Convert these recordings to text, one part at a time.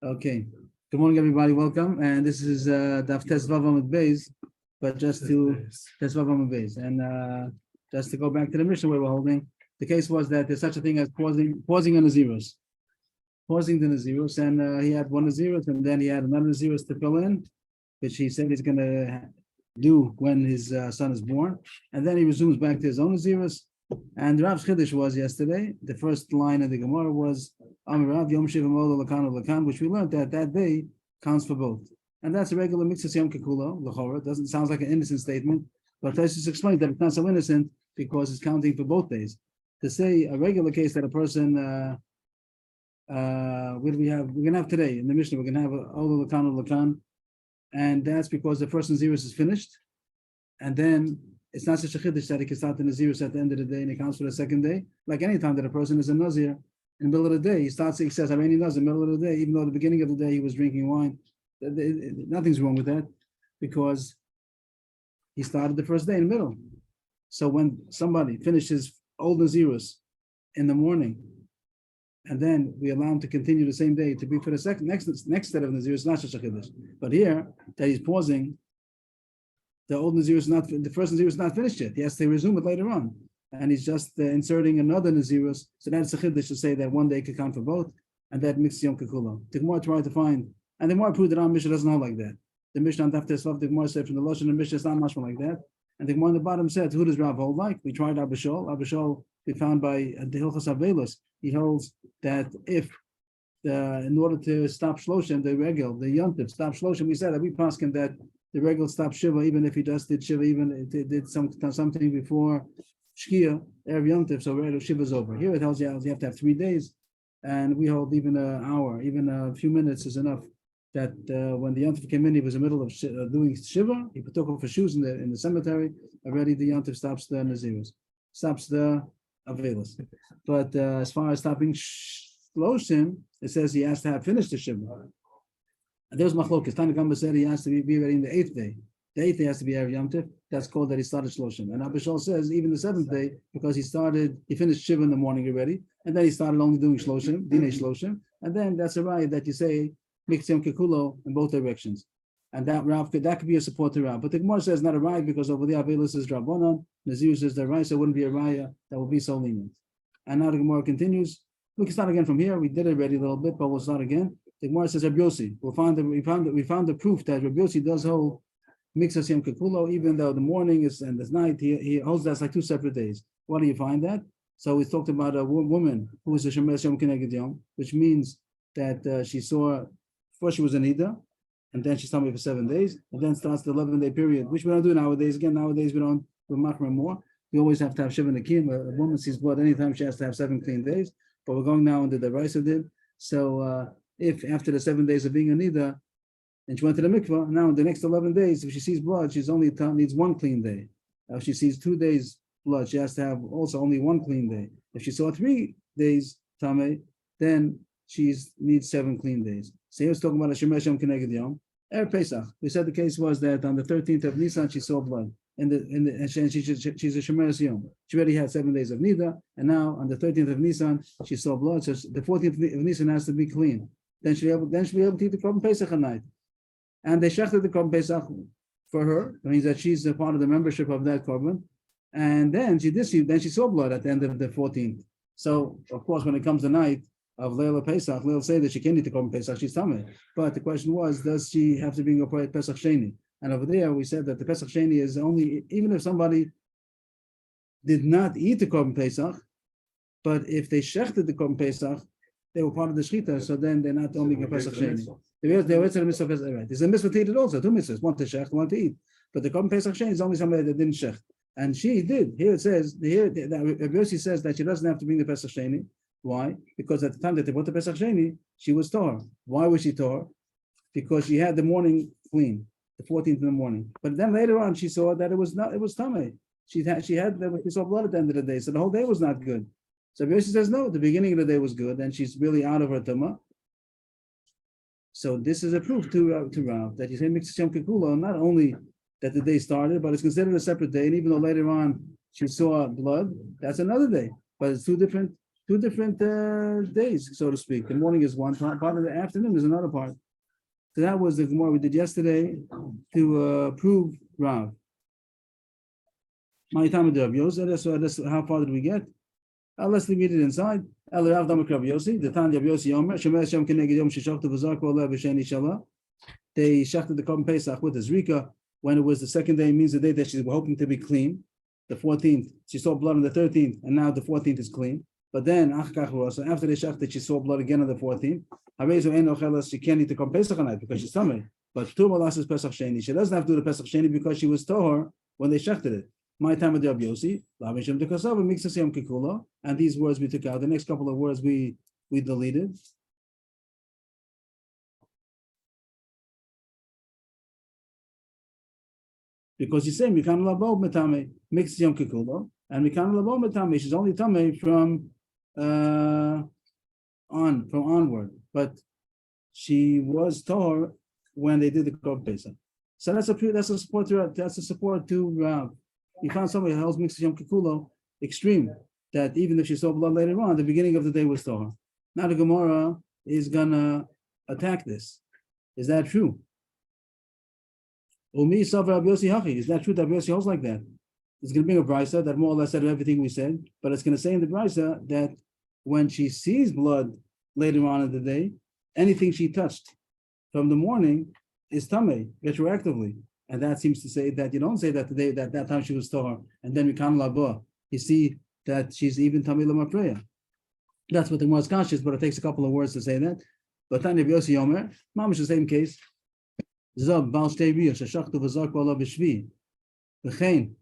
Okay. Good morning, everybody. Welcome. And this is Daf Tes Vav Amud Beis, but just to Tes Vav Amud Beis, and just to go back to the mission we were holding. The case was that there's such a thing as pausing on the zeros, pausing the zeros, and he had one zeros, and then he had another zeros to fill in, which he said he's going to do when his son is born, and then he resumes back to his own zeros. And Rav's Chiddush was yesterday. The first line of the Gemara was Amirav Yom Shiva Mola Lakan of Lakan, which we learned that day counts for both. And that's a regular mixus Yom Kikulo, L'chora. It doesn't sound like an innocent statement, but let's just explain that it's not so innocent because it's counting for both days. To say a regular case that a person, what do we have? We're going to have today in the Mishnah, we're going to have Ola Lakan of Lakan, and that's because the first Nazirus is finished, and then it's not such a chiddush that he can start the Nazirus at the end of the day and it counts for the second day. Like any time that a person is a Nazir, in the middle of the day, he says, I'm any Nazir in the middle of the day, even though at the beginning of the day he was drinking wine. Nothing's wrong with that because he started the first day in the middle. So when somebody finishes old Nazirus in the morning, and then we allow him to continue the same day to be for the next set of Nazirus, not such a chiddush. But here, that he's pausing, the old Nazir is not, the first Nazir is not finished yet. He has to resume it later on. And he's just inserting another Nazirus. So that's a chiddush to say that one day could count for both, and that mixes Yom Kikulo. The Gemara tried to find, and the Gemara proved that our Mishnah doesn't hold like that. The Mishnah on Daf Tesvav, the Gemara said from the Lashon, the Mishnah is not much more like that. And the Gemara on the bottom said, who does Rav hold like? We tried Abba Shol. Abba Shol, we found by the Hilchos Avelos. He holds that if in order to stop Shloshim, the regular, the Yontif, stop Shloshim, we said that we paskin that the regular stops Shiva, even if he just did Shiva, even if he did something before Shkia, Erev Yontif, so regular Shiva is over. Here it tells you have to have 3 days, and we hold even an hour, even a few minutes is enough. That when the Yontif came in, he was in the middle of doing Shiva, he took off his shoes in the cemetery, already the Yontif stops the Nazirus, stops the Avelis. But as far as stopping Shloshim, it says he has to have finished the Shiva. There's machlokas. Tana Gamba said he has to be ready in the 8th day. The 8th day has to be Erev Yom Tov. That's called that he started Shloshim. And Abba Shol says even the 7th day, because he finished Shiva in the morning already, and then he started only doing Shloshim, Dinei Shloshim, and then that's a right that you say mix Yom Kikulo in both directions. And that could be a support to Rav. But the Gemara says not a right because over the Avelis is Rabbanon, Nazir says the right, so it wouldn't be a raya that would be so lenient. And now the Gemara continues. We can start again from here. We did it already a little bit, but we'll start again. The Gemara says Rabbi Yossi. We found the proof that Rabbi Yossi does hold mixas Yom Kikulo, even though the morning is and the night. He holds that's like 2 separate days. Why do you find that? So we talked about a woman who is a Shemeres Yom Keneged Yom, which means that she saw first she was an Ida, and then she's tummy for 7 days, and then starts the 11-day period, which we don't do nowadays. Again, nowadays we're machmer more. We always have to have Shiva Nakim. A woman sees blood anytime she has to have 7 clean days. But we're going now into the Raisa did. So if after the 7 days of being a Nida, and she went to the mikvah, now in the next 11 days, if she sees blood, she's only needs 1 clean day. If she sees 2 days blood, she has to have also only 1 clean day. If she saw 3 days tamei, then she needs 7 clean days. So he was talking about a Shemesh Yom Keneged Yom. Erev Pesach. We said the case was that on the 13th of Nisan she saw blood. And she's a Shemeres Yom. She already had 7 days of Nida, and now on the 13th of Nisan she saw blood. So the 14th of Nisan has to be clean. Then she'll be able to eat the Korban Pesach at night. And they shechted the Korban Pesach for her. It means that she's a part of the membership of that Korban. And then she saw blood at the end of the 14th. So of course, when it comes the night of Leila Pesach, they'll say that she can't eat the Korban Pesach. She's tamei. But the question was, does she have to bring a Pesach Sheni? And over there, we said that the Pesach Sheni is only, even if somebody did not eat the Korban Pesach, but if they shechted the Korban Pesach, they were part of the Shechita, so then they're not only a Pesach Sheni. There's a mitzvah to eat it also, 2 mitzvahs, one to shech, one to eat. But the Korban Pesach Sheni is only somebody that didn't shech. And she did. Here it says, Rabbi Yossi says that she doesn't have to bring the Pesach Sheni. Why? Because at the time that they brought the Pesach Sheni, she was Torah. Why was she Torah? Because she had the morning clean. The 14th in the morning, but then later on she saw that it was tamei. She saw blood at the end of the day, so the whole day was not good. So Yossi says no, the beginning of the day was good, and she's really out of her tama. So this is a proof to Rav that you say mixas Yom Kikulo, not only that the day started, but it's considered a separate day, and even though later on she saw blood, that's another day, but it's 2 different two different days, so to speak. The morning is one part, part of the afternoon is another part. So that was the Gemara we did yesterday to prove Rav. My time with Rav Yosef. So that's how far did we get? Let's read it inside. El Rav Damak Rav Yossi. The Tan Rav Yossi Yomer. Shemer Shem Keneged Yom Sheshachtu V'Zarku Oleh B'Sheni Shala. They shachted the Korban Pesach with the Zrika when it was the second day. Means the day that she was hoping to be clean. The 14th, she saw blood on the 13th, and now the 14th is clean. But then, after they shachted, she saw blood again on the 14th. She can't eat the Korban Pesach on night because she's tummy. But Turma is Pesach Sheni. She doesn't have to do the Pesach Sheni because she was Tohar when they shachted it. My time with Rabbi Yossi, and these words we took out. The next couple of words we deleted. Because he's saying Mikan Labo Metame makes Yom Kikulo, and Mikan Labo Metame, she's only Tame from onward, but she was Tor when they did the Korban Pesach. So that's a support to you found somebody else makes Yom Kikulo extreme, that even if she saw blood later on, the beginning of the day was Tor. Now the Gemara is gonna attack this. Is that true? Is that true that Rabbi Yossi holds like that? It's going to bring a brisa that more or less said everything we said, but it's going to say in the brisa that when she sees blood later on in the day, anything she touched from the morning is tamei retroactively, and that seems to say that you don't say that today that time she was tahor, and then we can't labo. You see that she's even tamei lamafreya. That's what the Gemara is conscious, but it takes a couple of words to say that. But Tanya Rabbi Yossi Yomer, mamish the same case. Zab Baal Shtei Riyah Sheshachtu V'Zarku Olav B'Shvi V'chein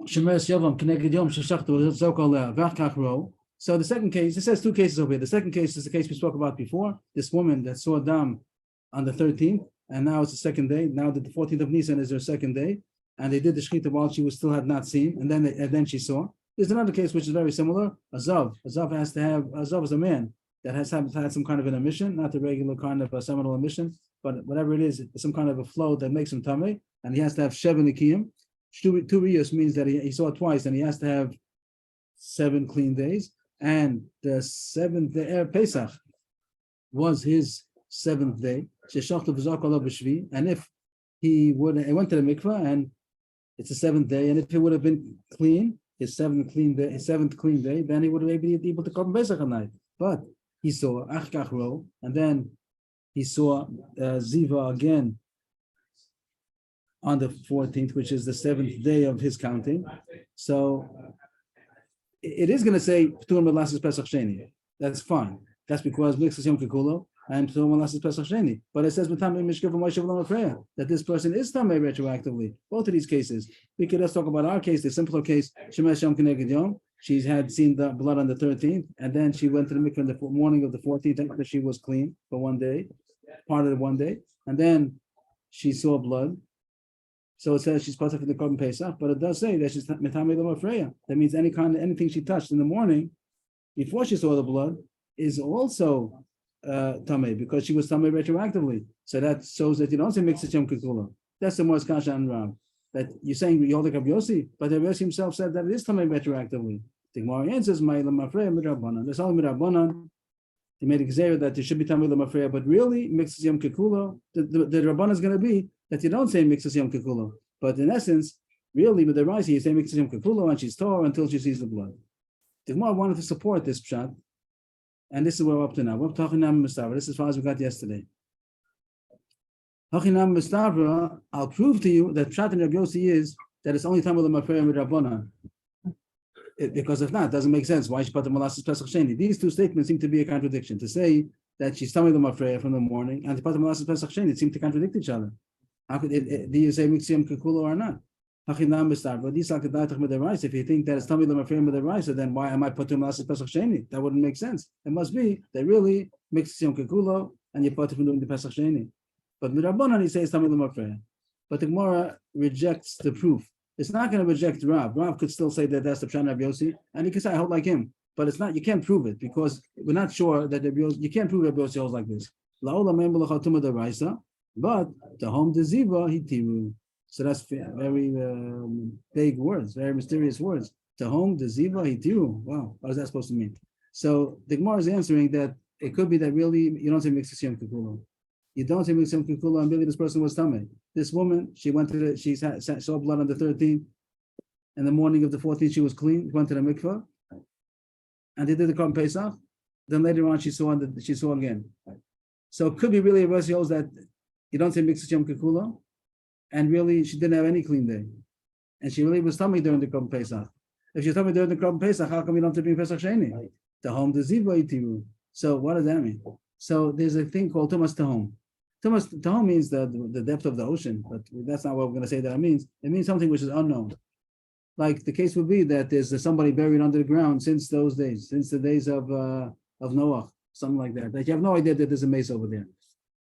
Shemeres Yavam K'neged Yom Sheshachtu V'Zarku Olav V'Achkach Ro. So the second case, it says two cases over here. The second case is the case we spoke about before. This woman that saw Dam on the 13th, and now it's the second day. Now that the 14th of Nisan is her second day, and they did the Shechita while she was still had not seen, and then she saw. There's another case which is very similar. Azav has to have Azav is a man that has had some kind of an emission, not the regular kind of a seminal emission, but whatever it is, some kind of a flow that makes him tamei, and he has to have Sheva Nikiyim. Two riyos means that he saw it twice, and he has to have 7 clean days. And the 7th day, Pesach, was his 7th day. And if he went to the mikvah, and it's the 7th day, and if it would have been clean, his 7th clean day, then he would have been able to come Pesach at night. But he saw Achkach Ro, and then he saw Ziva again on the 14th, which is the 7th day of his counting. So it is going to say P'turim B'Lasses Pesach Sheni. That's fine. That's because Mixas Yom Kikulo and P'turim B'Lasses Pesach Sheni. But it says B'tamei Mishkav Moshe V'Lam Afreya that this person is tamei retroactively. Both of these cases. We could just talk about our case, the simpler case. Shemesh Yom K'neged Yom. She had seen the blood on the 13th, and then she went to the mikveh in the morning of the 14th after she was clean for one day, part of the one day, and then she saw blood. So it says she's part of the Korban Pesach, but it does say that she's metamei l'mafreya. That means anything she touched in the morning before she saw the blood is also tamei because she was tamei retroactively. So that shows that you don't say mixed yom kikula. That's the most kasha and Ram. That you're saying you hold like Rabbi Yossi, but Rabbi Yossi himself said that it is tamei retroactively. The Gemara answers, "My l'mafreya midrabanan." There's only midrabanan. He made a gzeira that there should be tamei l'mafreya, but really mixes yom kikula. The rabbanan is going to be that you don't say mixes yom kikulo, but in essence, really with the rice, you say mixes yom kikulo, and she's tore until she sees the blood. The Gemara wanted to support this pshat, and this is where we're up to now. We're up to Hachinam Mustavra. This is as far as we got yesterday. Hachinam Mustavra, I'll prove to you that pshat in Rabbi Yossi is that it's only time with the mafreya with Rabbana. Because if not, it doesn't make sense. Why she put the molasses pesach sheni? These two statements seem to be a contradiction. To say that she's telling the mafreya from the morning, and to put the molasses pesach sheni, it seems to contradict each other. How could do you say mixiam kekulo or not? But if you think that it's tummy the mafreya with the rice, then why am I putting molasses pesach sheni? That wouldn't make sense. It must be that really mixiam kekulo and you put it from doing the pesach sheni. But with Rabbanan he says tummy the mafreya. But the Gemara rejects the proof. It's not going to reject Rav. Rav could still say that that's the Pshat Rabbi Yossi, and he can say I hold like him. But it's not. You can't prove it because we're not sure that Rabbi Yossi, you can't prove Rabbi Yossi holds like this. But the home de ziva hitiru. So that's very vague words, very mysterious words. To whom the ziva hitiru. Wow, what is that supposed to mean? So the Gemara is answering that it could be that really you don't say mixus yom kikulo. You don't say mixus yom kikulo, and really this person was tamei. This woman, she went to saw blood on the 13th. In the morning of the 14th, she was clean. Went to the mikveh, and they did the Korban Pesach. Then later on, she saw again. So it could be really a verse holds that you don't say mixus yom kikulo, and really she didn't have any clean day, and she really was tummy during the Korban Pesach. If she's tummy during the Korban Pesach, how come you don't have to bring Pesach Sheni? The home the ziva itiru. So what does that mean? So there's a thing called tumas tahom. Tumas tahom means the depth of the ocean, but that's not what we're going to say that it means. It means something which is unknown. Like the case would be that there's somebody buried under the ground since those days, since the days of Noah, something like that. Like you have no idea that there's a mace over there.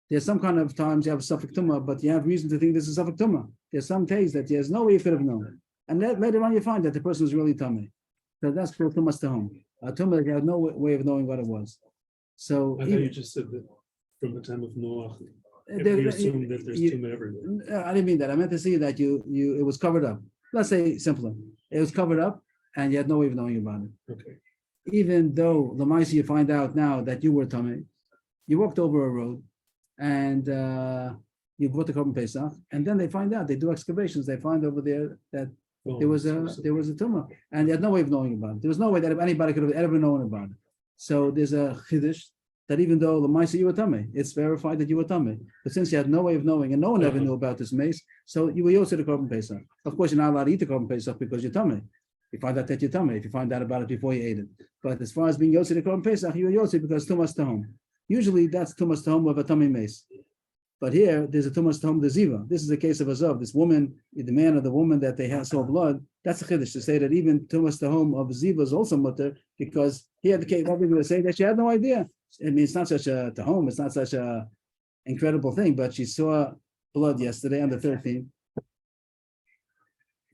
There's some kind of times you have a suffix tumah, but you have reason to think this is suffix tumah. There's some days that there's no way you could have known. And later on you find that the person was really tummy. So that's called tumas tahom. A tumah that you have no way of knowing what it was. So I thought you just said that from the time of Noah, you assume that there's tumah everywhere. I didn't mean that. I meant to say that it was covered up. Let's say simpler. It was covered up and you had no way of knowing about it. Okay. Even though Lamaisi, you find out now that you were tummy, you walked over a road and you brought the Korban Pesach, and then they find out, they do excavations, they find over there that there was a tumah, and they had no way of knowing about it. There was no way that anybody could have ever known about it. So there's a chiddush that even though Lamaisi you were tummy, it's verified that you were tummy. But since you had no way of knowing, and no one ever knew about this mace, so you were yosei the Korban Pesach. Of course, you're not allowed to eat the Korban Pesach because you're tummy. You find out that you're tummy if you find out about it before you ate it. But as far as being yosei the Korban Pesach, you were yosei because tumas tahom. Usually that's tumas tahom of a tummy mace. But here, there's a tumas tahom the ziva. This is the case of Azov. This woman, the man or the woman that they saw blood, that's a chiddush to say that even tumas tahom of ziva is also mutter, because here the case, what we're going to say that she had no idea. I mean, it's not such a tahom, it's not such a incredible thing, but she saw blood yesterday on the 13th.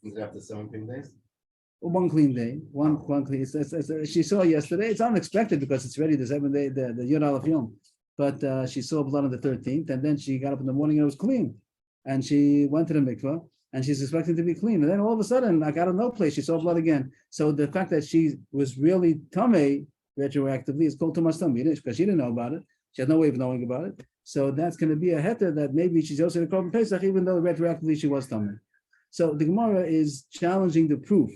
Is it after 17 days? One clean day, one clean. She saw yesterday. It's unexpected because it's already the 7th day, the Yud Aleph Yom. But she saw blood on the 13th, and then she got up in the morning and it was clean. And she went to the mikveh, and she's expecting to be clean. And then all of a sudden, like out of no place, she saw blood again. So the fact that she was really tamei retroactively is called tumas tamei, because she didn't know about it. She had no way of knowing about it. So that's going to be a heter that maybe she's also the Korban Pesach, even though retroactively she was tamei. So the Gemara is challenging the proof.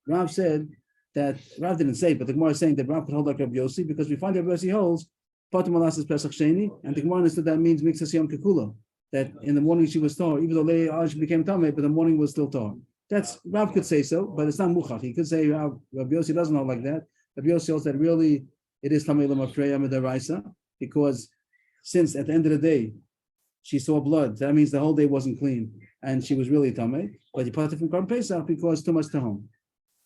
Rav said that, Rav didn't say, but the Gemara is saying that Rav could hold like Rabbi Yossi, because we find that Rabbi Yossi holds Patum Alas is Pesach Sheni, and the Gemara understood that means mixas yom kikulo, that in the morning she was tar, even though later on she became tamei, but the morning was still tar. That's, Rav could say so, but it's not muchach. He could say Rabbi Yossi doesn't hold like that. Rabbi Yossi holds that really it is tamei l'mafreya midaraisa, because since at the end of the day she saw blood, that means the whole day wasn't clean, and she was really tamei. But you put it from Korban Pesach because too much tahom.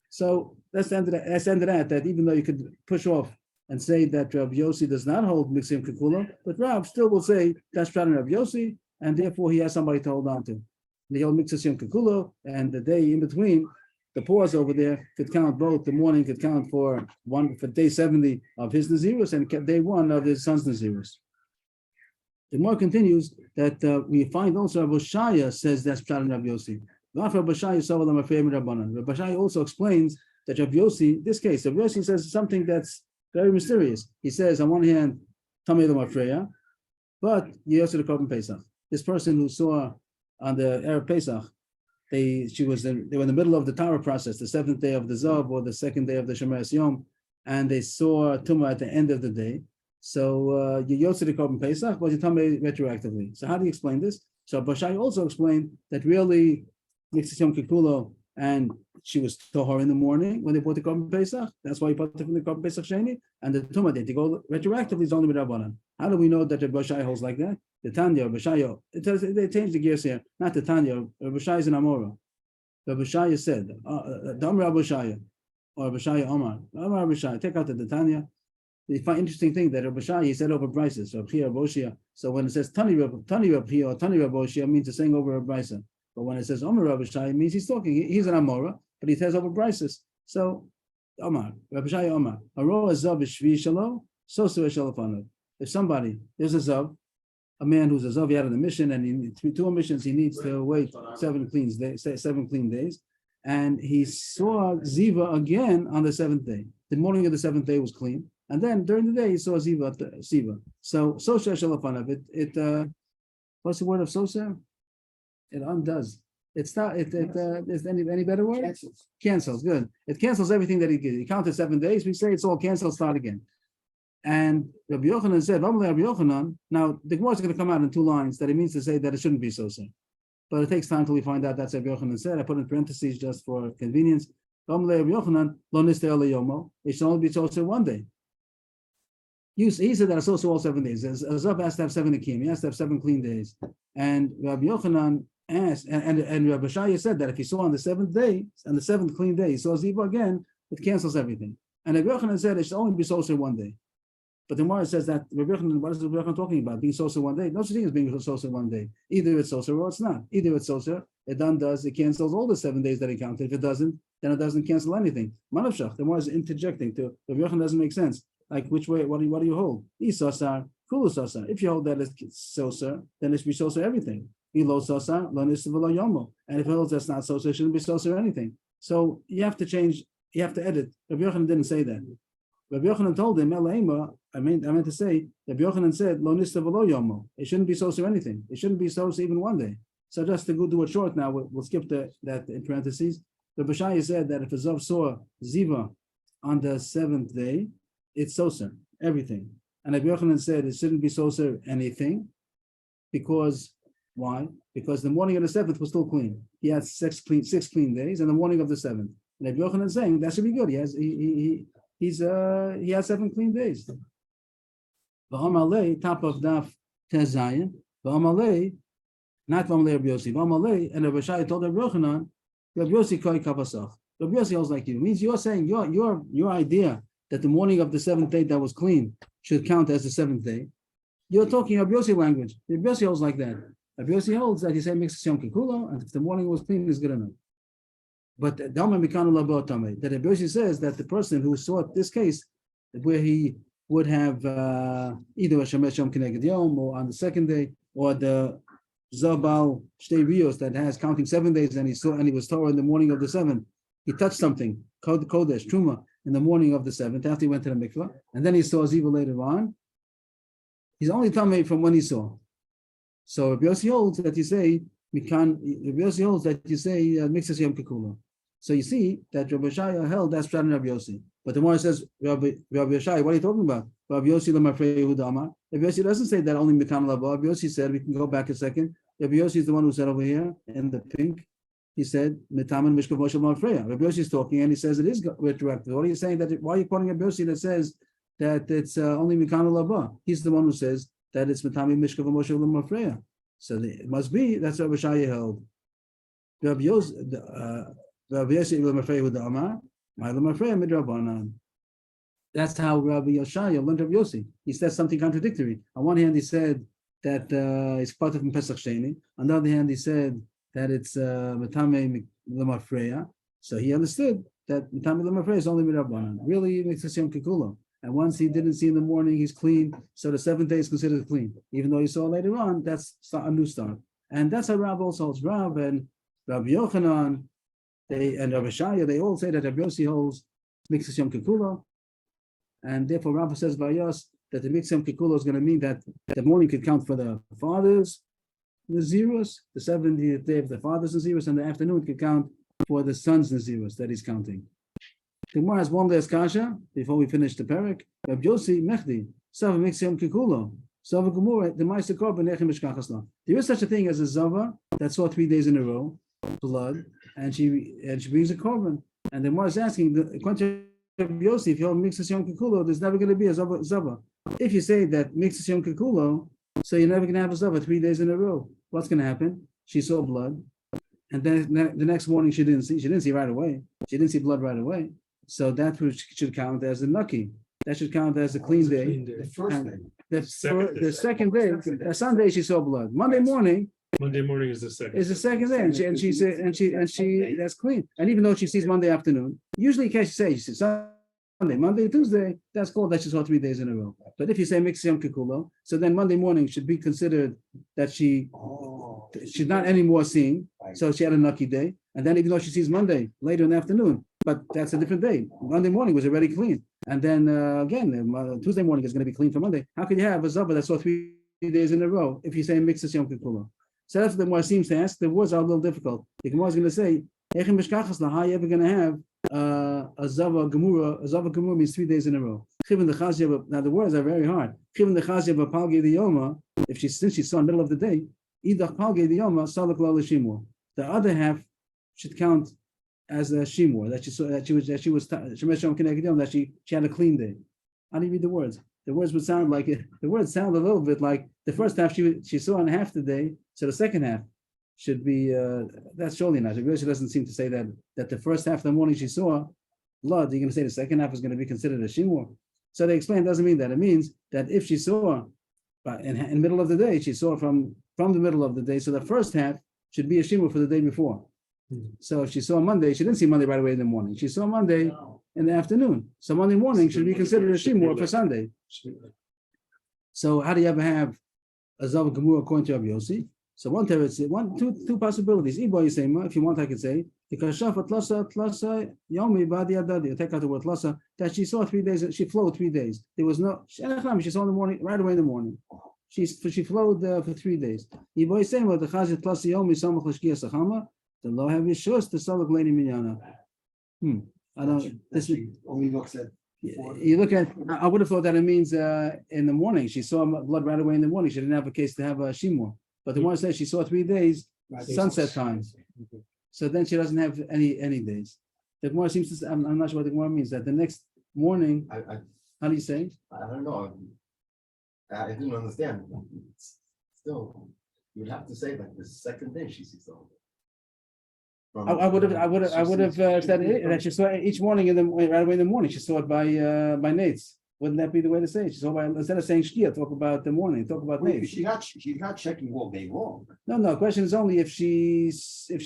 So that's the end of that. That's the end of that. That even though you could push off and say that Rabbi Yossi does not hold mixim kikulo, but Rav still will say that's Prat Rabbi Yossi, and therefore he has somebody to hold on to. They hold mixim kikulo, and the day in between, the pause over there could count both. The morning could count for day 70 of his Nazirus and day 1 of his son's Nazirus. The more continues that we find also Rabbi Shaya says that's Prat Rabbi Yossi. Rabbi Shaya also explains that Rabbi Yossi, this case, Rabbi Yossi says something that's very mysterious. He says, on one hand, Tamei L'Mafreya, but you also the Korban Pesach. This person who saw on the Erev Pesach, they were in the middle of the Torah process, the 7th day of the Zav or the 2nd day of the Shemeres Yom, and they saw Tumah at the end of the day. So you Yotze the Korban Pesach, but you Tamei retroactively. So how do you explain this? So Bashai also explained that really Mixas Yom Kikulo, and she was Tohar in the morning when they bought the Korban Pesach. That's why you put it from the Korban Pesach Sheni, and the Tumah they go retroactively is only with Rabbanan. How do we know that Rabbi Shai holds like that? The Tanya, Rabbi Shai, they changed the gears here. Not the Tanya. Rabbi Shai is an Amora. Rabbi Shai said, Dam Rabbi Shai, or Rabbi Shai Omar. Omar Rabbi Shai, take out the Tanya. You find interesting thing that Rabbi Shai, he said over Brises, Rabbi Chia, Boshia. So when it says Tani Rabbi Chia or Tani Rabbi Boshia, means it's saying over a Brisa. But when it says Omar Rabbi Shai, it means he's talking. He's an Amora, but he says over Brises. So Omar, Rabbi Shai Omar, Aroa Zav Shvi Shalom, so if somebody, there's a Zav, a man who's a Zav, he had on a mission, and between 2 missions, he needs to wait 7 clean days. and he saw Ziva again on the seventh day. The morning of the seventh day was clean, and then during the day he saw Ziva. So Sosa Shalafanav. What's the word of Sosa? It undoes. It's not. Is any better word? Cancels. Good. It cancels everything that he did. He counted 7 days. We say it's all canceled. Start again. And Rabbi Yochanan said, Rabbi Yochanan. Now the Gemara is going to come out in 2 lines that it means to say that it shouldn't be Sosa. But it takes time till we find out that's Rabbi Yochanan said. I put in parentheses just for convenience. It should only be Sosa 1 day. He said that it's also all 7 days. Azav has to have 7 akim. He has to have 7 clean days. And Rabbi Yochanan asked, and Rabbi Shaya said that if he saw on the 7th day, on the 7th clean day, he saw Ziva again, it cancels everything. And Rabbi Yochanan said it should only be Sosa 1 day. But the Gemara says that Rabbi Yochanan, what is Rabbi Yochanan talking about? Being Sosa 1 day? No such thing as being Sosa 1 day. Either it's Sosa or it's not. Either it's Sosa, it cancels all the 7 days that he counted. If it doesn't, then it doesn't cancel anything. Manavshach, the Gemara is interjecting to Rabbi Yochanan doesn't make sense. Like which way? What do you hold? Isosar, Kulu Sosar. If you hold that it's Sosa, then it should be Sosa everything. Ilo Sosar, Lo Nisivalo Yomo. And if it holds that's not Sosa, it shouldn't be Sosa anything. So you have to change. You have to edit. Rabbi Yochanan didn't say that. Rabbi Yochanan told him, I meant to say, Rabbi Yochanan said, Lo Nisivalo Yomo. It shouldn't be Sosa anything. It shouldn't be Sosa even 1 day. So just to go do it short now, we'll skip that in parentheses. Rabbi Shaya said that if a Zav saw Ziva on the 7th day, it's Sosa, everything. And Rabbi Yochanan said it shouldn't be Sosa anything, because why? Because the morning of the 7th was still clean. He had 6 clean days, and the morning of the 7th. And Rabbi Yochanan is saying that should be good. He has 7 clean days. V'amalei, top of Daf Tezayin. V'amalei, not V'amalei Rabbi Yossi. V'amalei, and Rabbi Shai told Rabbi Yochanan, Rabbi Yossi koi kavasach. Rabbi Yossi holds like you. It means you're saying your idea that the morning of the 7th day that was clean should count as the 7th day. You're talking Rabbi Yossi language. Rabbi Yossi holds like that. Rabbi Yossi holds that he said mixes Yom Kikulo, and if the morning was clean, is good enough. But that Rabbi Yossi says that the person who saw this case, where he would have either a Shemesh Yom Keneged Yom, or on the 2nd day, or the Zabal Shtei Rios that has counting 7 days, and he was Torah in the morning of the 7th. He touched something, Kodesh, Truma, in the morning of the 7th, after he went to the mikvah, and then he saw Ziva later on. He's only tamei from when he saw. So Rabbi Yossi holds that you say mixes Yom Kikulo. So you see that Rabbi Shaya held that's Pshat in Rabbi Yossi. But the Gemara says, Rabbi Shaya, what are you talking about? Rabbi Yossi Lamafrei Yehuda. Rabbi Yossi doesn't say that only Mikan Lava. Rabbi Yossi said, we can go back a second. Rabbi Yossi is the one who said over here in the pink. He said, Metaman Mishkav Moshe Lamafrei. Rabbi Yossi is talking and he says it is retroactive. What are you saying? Why are you quoting Rabbi Yossi that says that it's only Mikan Lava? He's the one who says that it's Metaman Mishkav Moshe Lamafrei. So it must be that's Rabbi Shaya held. Rabbi Yossi Lamafrei Yehuda Amar. My Lamafrei Midrabanan. That's how Rabbi Yoshaya learned Rabbi Yossi. He said something contradictory. On one hand, he said that it's part of Pesach Sheni. On the other hand, he said that it's Matame Lamafreya. So he understood that Matame Lamafreya is only Midrabanan. Really, it makes us Yom Kikulo. And once he didn't see in the morning, he's clean. So the 7th day is considered clean. Even though he saw later on, that's a new start. And that's how Rav also holds. Rav and Rabbi Yochanan, and Rabbi Shaya, they all say that Rabbi Yossi holds mixes Yom Kikulo. And therefore, Rav says by us that the mix Yom Kikulo is going to mean that the morning could count for the fathers, the zeros, the 70th day of the fathers and zeros, and the afternoon could count for the sons and zeros that he's counting. The Gemara has one last kasha before we finish the parak. Rabbi Yossi Mechdi, Sava mix Yom Kikulo. Sava Gemura, the Meister Korban Nechem Mishkachasla. There is such a thing as a Zava that saw 3 days in a row, blood, and she brings a korban. And the Gemara is asking, according to Rabbi Yossi, if you hold mixes Yom Kikulo, there's never going to be a Zava. If you say that mixes Yom Kikulo, so you're never going to have a Zava 3 days in a row. What's going to happen? She saw blood, and then the next morning she didn't see right away. She didn't see blood right away. So that should count as a nucky. That should count as a clean day. The first day. The second day, Sunday she saw blood. Monday morning is the second. Is the second day, and she said, and she that's clean. And even though she sees Monday afternoon, usually she sees Sunday, Monday, Tuesday, that's called that she saw 3 days in a row. But if you say mix Yom Kikulo, so then Monday morning should be considered that she's not anymore seeing, so she had a lucky day. And then even though she sees Monday later in the afternoon, but that's a different day. Monday morning was already clean. And then again, Tuesday morning is going to be clean for Monday. How could you have a Zava that saw 3 days in a row if you say mixes Yom Kippur? So that's what the Gemara seems to ask. The words are a little difficult. The Gemara is going to say, how are you ever going to have a Zava Gemura? A Zava Gemura means 3 days in a row. Now the words are very hard. If since she saw in the middle of the day, the other half should count as a shimur, that she saw that she had a clean day. How do you read the words? The words would sound like the words sound a little bit like the first half she saw in half the day, so the second half should be that's surely not. It really doesn't seem to say that the first half of the morning she saw blood, you're going to say the second half is going to be considered a shimur. So they explain it doesn't mean that. It means that if she saw in the middle of the day, she saw from the middle of the day, so the first half should be a shimur for the day before. So if she saw Monday, she didn't see Monday right away in the morning. She saw Monday in the afternoon. So Monday morning should be considered a shimur for Sunday. So how do you ever have a Zav Gemur according to Rabbi Yossi? So two possibilities. If you want, I could say yomi badi adadi. Take out the word tlasa, that she saw 3 days. She flowed 3 days. There was no. She saw in the morning, right away in the morning. She flowed for 3 days. Iboy saying what the chazit tlasa yomi samach l'shkia sachama. The law have issues to solve lady minyana. I don't. This only looks at. You look at. I would have thought that it means in the morning she saw blood right away in the morning. She didn't have a case to have a shimur. But the one says she saw 3 days sunset time. So then she doesn't have any days. The Gemara seems to say, I'm not sure what the Gemara means, that the next morning, how do you say? I don't know. I didn't understand. Still, you would have to say that the second day she sees all. I would have said that she saw each morning right away in the morning. She saw it by Nates. Wouldn't that be the way to say it? So instead of saying shkia, talk about the morning, talk about Nates. She's not checking all day long. No. The question is only if she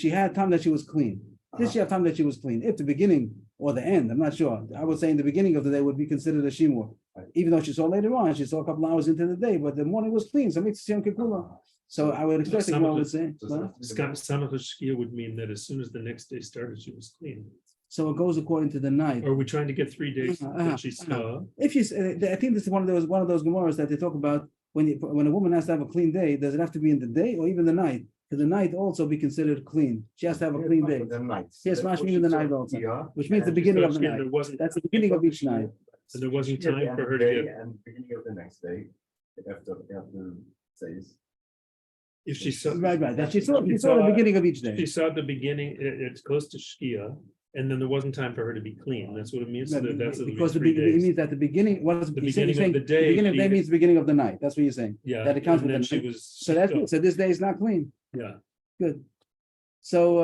had time that she was clean. Did she have time that she was clean? If the beginning or the end, I'm not sure. I would say in the beginning of the day would be considered a shimur. Even though she saw later on, she saw a couple hours into the day, but the morning was clean. So it makes Yom Kippur. So I would expect the Gemara would say. Samach Shkia would mean that as soon as the next day started, she was clean. So it goes according to the night. Or are we trying to get 3 days that she saw? If you, I think this is one of those Gemaras that they talk about when a woman has to have a clean day. Does it have to be in the day or even the night? Could the night also be considered clean? She has to have a clean day. Yes, mashing in the night also, which means the beginning of the night. That's the beginning of each night. So there wasn't time for her to get. And beginning of the next day, after says. If she saw Right. That she saw the beginning of each day. She saw the beginning. It's close to Shkia, and then there wasn't time for her to be clean. That's what it means. So that's because it means that the beginning. What is the beginning of the day? The beginning of the day means the beginning of the night. That's what you're saying. Yeah. That it counts with the she night. was. So that's good. So this day is not clean. Yeah. Good. So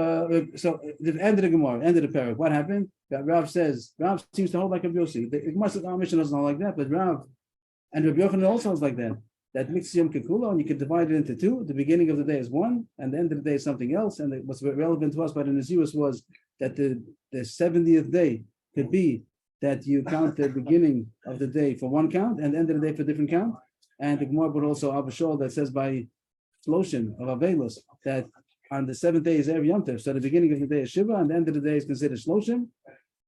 the end of the Gemara, end of the parak. What happened? That Rav seems to hold like a Yossi. The Gemara says our mission doesn't hold like that, but Rav and Rabbi Yochanan also is like that. That mixes Yom Kippur, and you can divide it into two. The beginning of the day is one, and the end of the day is something else. And what's relevant to us by the Nazirus was that the 70th day could be that you count the beginning of the day for one count and the end of the day for a different count. And the Gemara would also have a shol that says by Flotion of Avelos that on the 7th day is Erev Yom Tov. So the beginning of the day is Shiva, and the end of the day is considered Shloshim,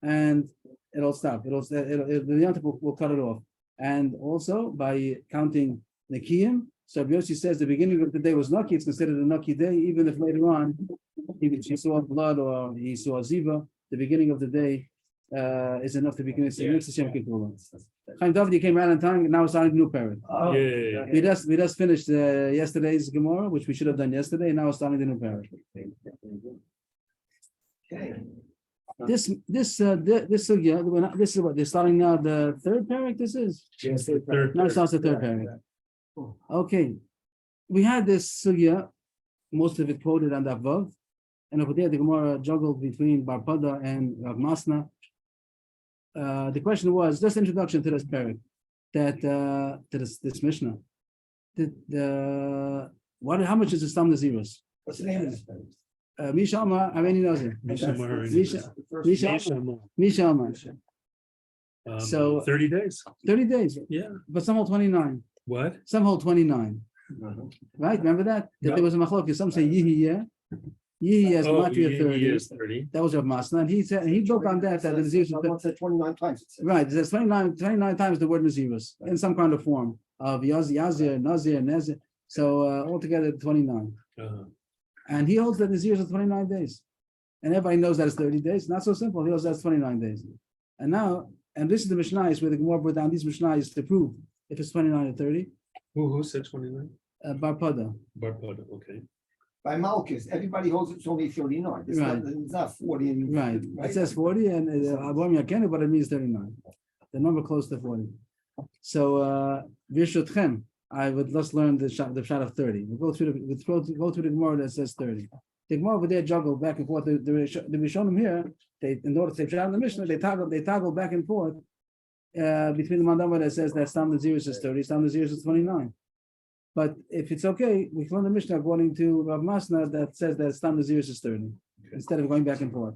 and it'll stop. The Yom Tov will cut it off. And also by counting Nekiyim, so Yossi says the beginning of the day was Naki, it's considered a Naki day, even if later on she saw blood or he saw Ziva, the beginning of the day is enough to be considered Yom Kippur. Chaim David, you came around in time, and now we're starting a new parak. Yeah. We just finished yesterday's Gemara, which we should have done yesterday, and now we're starting the new parak. Okay. This sugya, this is what they're starting now. The third parak. This is Yes, now it starts the third parak. Okay, we had this sugya, most of it quoted on the above, and over there the Gemara juggled between Barpada and Rav Masna. The question was just introduction to this parak, that to this Mishnah. How much is the Stam Nazirus? What's the name of this? Mishama, how many Nazir? Mishama. So 30 days. 30 days. Yeah. But some hold 29. What? Some hold 29. Right? Remember that? That there was a machlokes. Some say Yihiyeh, Yihi has Oh, Gematria he 30. is 30. That was Rav Masna, and he said, and he built on that the Nazirus. One said 29 times. It says. Right, it says 29 times the word Nazirus in some kind of form of Yazir, Nazir, Nazir. So altogether 29. Uh-huh. And he holds that Nazirus is 29 days. And everybody knows that it's 30 days. Not so simple. He holds that's 29 days. And now, and this is the Mishnayos where the Gemara brought down these Mishnayos to prove if it's 29 or 30. Who said 29? Bar Pada. Barpada, okay. By Malchus, everybody holds it's only 39. It's, Right. it's not 40. And, Right. It says 40 and Abom Yakenu, but it means 39. The number close to 40. So Vishutchem, I would just learn the shot of 30. We'll go through the Gemara that says 30. The Gemara over there juggle back and forth. The Rishonim here, in order to say Pshat in the Mishnah, they toggle back and forth between the Mandama that says that Stam Nazirus is 30, Stam Nazirus is 29. But if it's okay, we can learn the Mishnah according to Rav Masna that says that Stam Nazirus is 30, instead of going back and forth.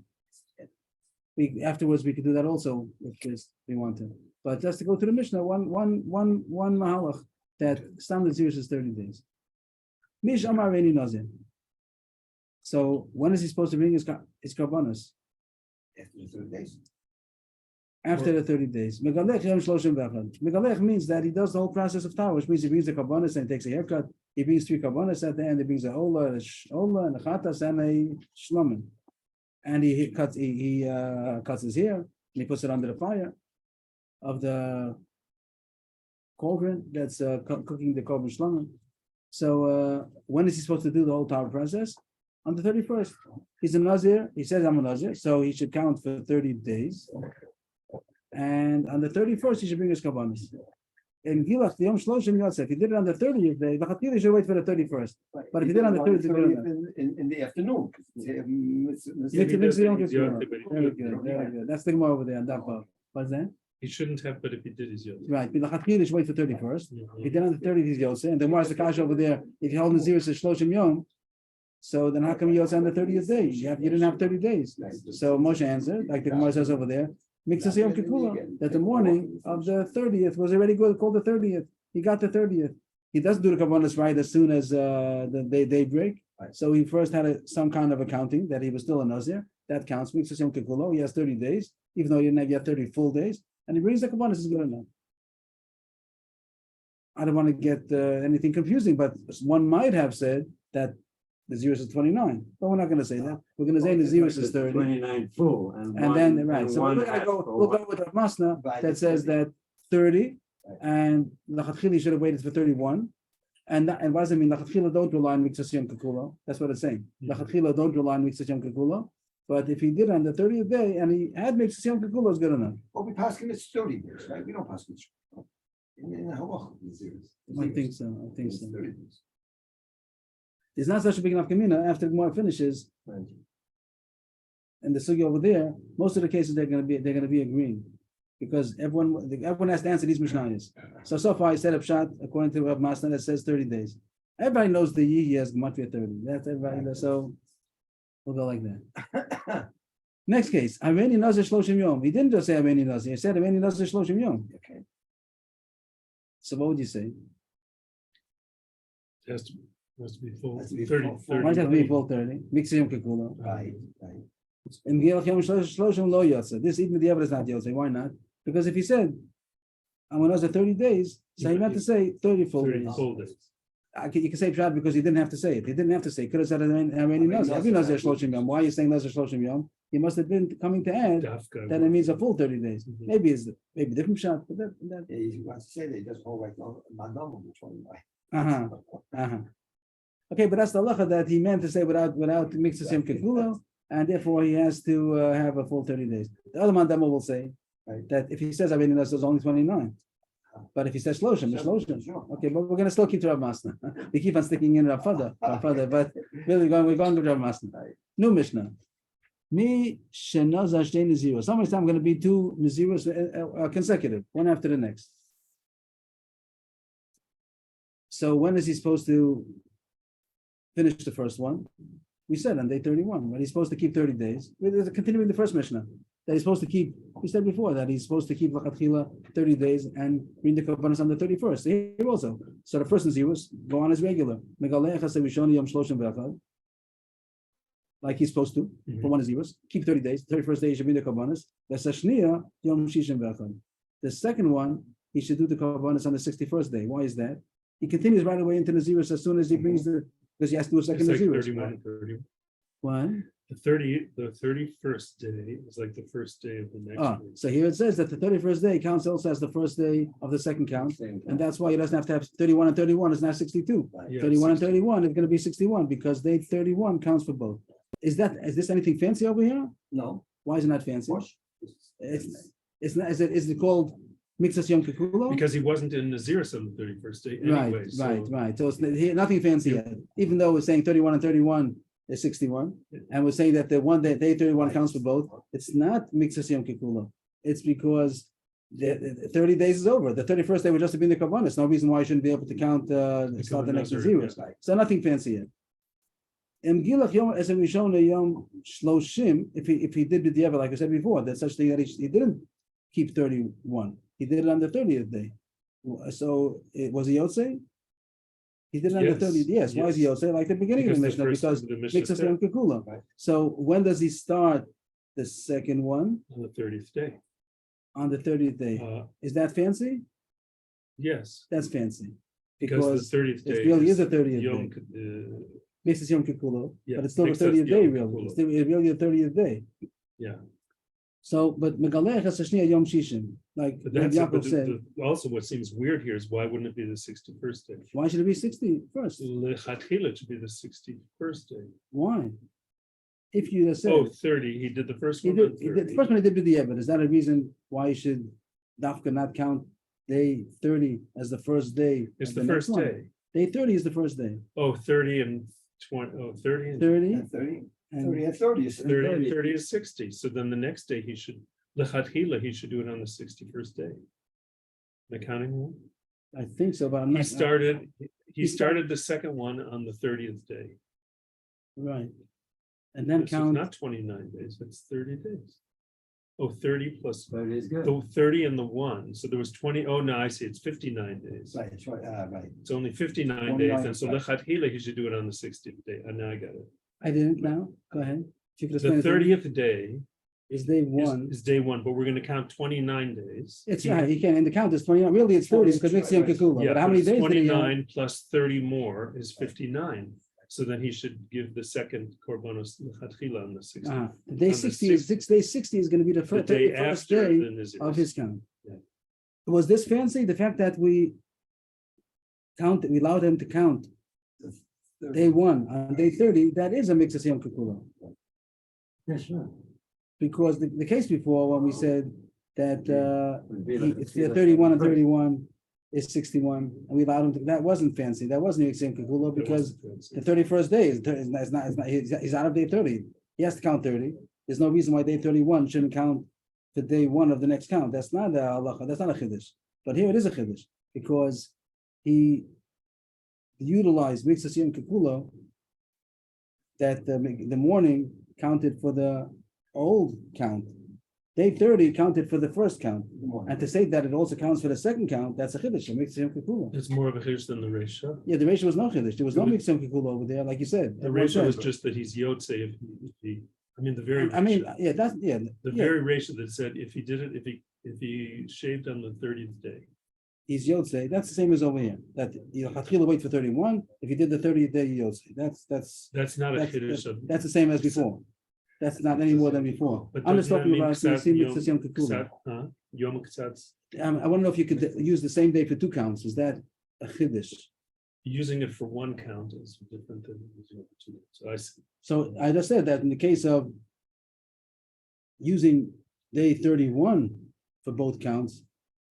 Afterwards we could do that also if we want to. But just to go to the Mishnah, one mahalach that Stam Nazirus is 30 days. Mish Amar Reini Nazir. So when is he supposed to bring his karbanos? after the 30 days. After the 30 days. Megalech Yom Shloshim V'echad. Megalech means that he does the whole process of Tara, which means he brings the karbanos and takes a haircut. He brings 3 karbanos at the end. He brings a ola, and a chatas, and a shlomin. And he cuts his hair, and he puts it under the fire of the cauldron that's cooking the korban shlomin. So when is he supposed to do the whole Tara process? On the 31st. He's a Nazir. He says, I'm a Nazir. So he should count for 30 days. And on the 31st, he should bring his karbanos. In Gilach, the Yom Shloshim Yosef, he did it on the 30th day. He should wait for the 31st. But if he did it on the 30th, in the afternoon. Very good. That's the Gemara over there on that part. What's that? He shouldn't have, but if he did, he's yours. Right. He should wait for 31st. If he did it on the 30th, he's Yosef. And then where's the Kasha over there? If you hold Nazir says Shloshim Yom, so then how come you also on the 30th day? You didn't have 30 days. So Moshe answered, like the Gemara says over there, Mixas Yom Kippur, that the morning of the 30th was already good, called the 30th. He got the 30th. He doesn't do the Kabbalah right as soon as the day break. So he first had some kind of accounting that he was still a Nazir. That counts. Mixas Yom Kippur. He has 30 days, even though he didn't have yet 30 full days. And he brings the Kabbalah is good enough. I don't want to get anything confusing, but one might have said that the Nazirus is 29, but we're not going to say that. We're going to say the Nazirus is 30. 29 full. And then, right, so we're going to go, we'll go with Rav Masna that says that 30, and Lachatchili should have waited for 31. And what does it mean? Lachatchila don't rely on Mixas Yom Kikulo. That's what it's saying. Lachatchila don't rely on Mixas Yom Kikulo. But if he did on the 30th day and he had Mixas Yom Kikulo, it's good enough. Well, we pass him it's 30 days, right? We don't pass him in the halach. I think so. I think so. 30 days. It's not such a big enough kamina. After the Gemara finishes, and the sugi over there, most of the cases they're going to be agreeing, because everyone has to answer these mishnayos. So far I set up shot according to Rav Masna that says 30 days. Everybody knows the Yihi has Gematria 30. That's everybody. So we'll go like that. Next case, Aveni Nazir Shloshim Yom. He didn't just say Aveni Nazir. He said Aveni Nazir Shloshim Yom. Okay. So what would you say? It has to be full. Has to be 30, full. 30. Why does it have to be full 30? Mixing Yom Kikulo. Right. In Gilach Yom Shloshim Lo Yotze. This even the evidence not Yotze. Why not? Because if he said, I'm going to 30 days, so he meant to say 30 full 30 days. full days. You can say Pshat because he didn't have to say it. He didn't have to say. He could have said Aveni Nazir. Aveni Nazir Shloshim Yom. Why are you saying Nazir Shloshim Yom? He must have been coming to add Dafka. that it means a full 30 days. Mhm. Maybe it's different Pshat, but that Yeah, he wants to say that he doesn't hold like Madam with 29. Okay, but that's the halacha that he meant to say without mixing him kekulo, and therefore he has to have a full 30 days. The other mandama will say that if he says Aveni Nazir, it's only 29. But if he says Shloshim, it's Shloshim. Okay, but we're going to still keep to Rav Masna. We keep on sticking in Rav Fada, but really we're going to Rav Masna. New Mishnah. Me shenaza shtei naziros. Somebody's time going to be 2 naziros consecutive, one after the next. So when is he supposed to finish the first one? We said on day 31, but he's supposed to keep 30 days. We're continuing the first Mishnah. That he's supposed to keep, we said before that he's supposed to keep Lachatchila 30 days and bring the Kabbanis on the 31st. Here also. So the first Nazirus go on as regular. The like he's supposed to, for one Naziris, keep 30 days. The 31st day he should bring the Karbanis. The second one, he should do the Karbanis on the 61st day. Why is that? He continues right away into Naziris as soon as he brings because he has to do a second It's like Naziris. 31 and 30. Why? The 31st day is like the first day of the next week. So here it says that the 31st day counts also as the first day of the second count. And that's why he doesn't have to have 31 and 31. It's not 62. Yeah, 31 and 60. 31 is going to be 61 because day 31 counts for both. Is this anything fancy over here? No. Why is it not fancy? It's not. Is it called Mixas Yom Kikulo? Because he wasn't in Naziris on the 31st day anyway. Right. So it's nothing fancy yet. Even though we're saying 31 and 31 is 61, and we're saying that the one day 31 counts for both. It's not Mixas Yom Kikulo. It's because the 30 days is over. The 31st day would just have been the Karbanis. No reason why I shouldn't be able to count start the next Nazir, Naziris. So nothing fancy yet. If he did the like I said before, that's such thing that he didn't keep 31. He did it on the 30th day. So was he Yotze? He did it on the 30th. Yes. Why is he Yotze? Like the beginning of the Mishnah, because makes us Yom Kikula. So when does he start the second one? On the 30th day. On the 30th day. Is that fancy? Yes. That's fancy. Because the 30th day it really is the 30th day. Makes us Yom Kikulo, yeah, but it's still the 30th day, really. It's really the 30th day. Yeah. So, but Megalech has Shnia Yom Shishim, like Yaakov said. Also, what seems weird here is why wouldn't it be the 61st day? Why should it be 61st? Lechatchila should be the 61st day. Why? If you just said 30, he did the first he one. did, the first one he did with the Evid. Is that a reason why you should Dafka not count day 30 as the first day? It's the first day. Day 30 is the first day. 30 and 20. 30 and 30. 30. And 30 and 30 is 30 and 30 is 60. So then the next day he should Lechatchila, he should do it on the 61st day. Am I counting one? I think so, but I'm not. He started the second one on the 30th day. Right. And then It's count. not 29 days, it's 30 days. 30 plus 30 is good. 30 and the 1. So there was 20. Oh, no, I see. It's 59 days. Right, it's right, right. It's only 59 days. 29, And so right. Lechatchila, he should do it on the 60th day. And now I got it. I didn't now. Go ahead. If you could The explain it to me. 30th day Is day one. is day 1, but we're going to count 29 days. It's right. You can in the count is 29. Really, it's 40 because it's Yom Kikula. Yeah, But how many it's days did he have? 29 plus 30 more is 59. So then he should give the second korbanos lechatchila on the 60th. The day On the 60 is 60 is going to be the The first day day after the Nazir. of his count. Yeah. Was this fancy? The fact that we allowed him to count day 1 on day 30, that is a mix of Yom Kikula. Yeah, sure. Because the case before when we said that it's the 31 and 31 is 61, and we allowed him to, that wasn't fancy. That wasn't Yom Kikula because the 31st day is not he's out of day 30. He has to count 30. There's no reason why day 31 shouldn't count the day 1 of the next count. That's not the halacha. That's not a chiddush. But here it is a chiddush because he utilized Mitzvah Yom Kikula that the morning counted for the old count. Day 30 counted for the first count. And to say that it also counts for the second count, that's a chiddush. It makes Yom Kikula. It's more of a chiddush than the Resha. Yeah, the ratio was no chiddush. There was no mixed Yom Kikula over there, like you said. The Everyone ratio said. was just that he's Yotze if he I mean the very I mean, ratio. yeah, that's yeah. The yeah. very ratio that said if he did it, if he shaved on the 30th day. He's Yotze. That's the same as over here. That you Hatchila wait for 31. If you did the 30th day, Yotze. That's not a that's, chiddush of. that's the same as before. That's not any more than before. But I'm just doesn't talking that about mean the same Ksat mixed Yom Kikula. Ksat, Yom Ksat, I want to know if you could use the same day for 2 counts. Is that a chiddush? using it for 1 count is different than using it for 2. So I see. So I just said that in the case of using day 31 for both counts,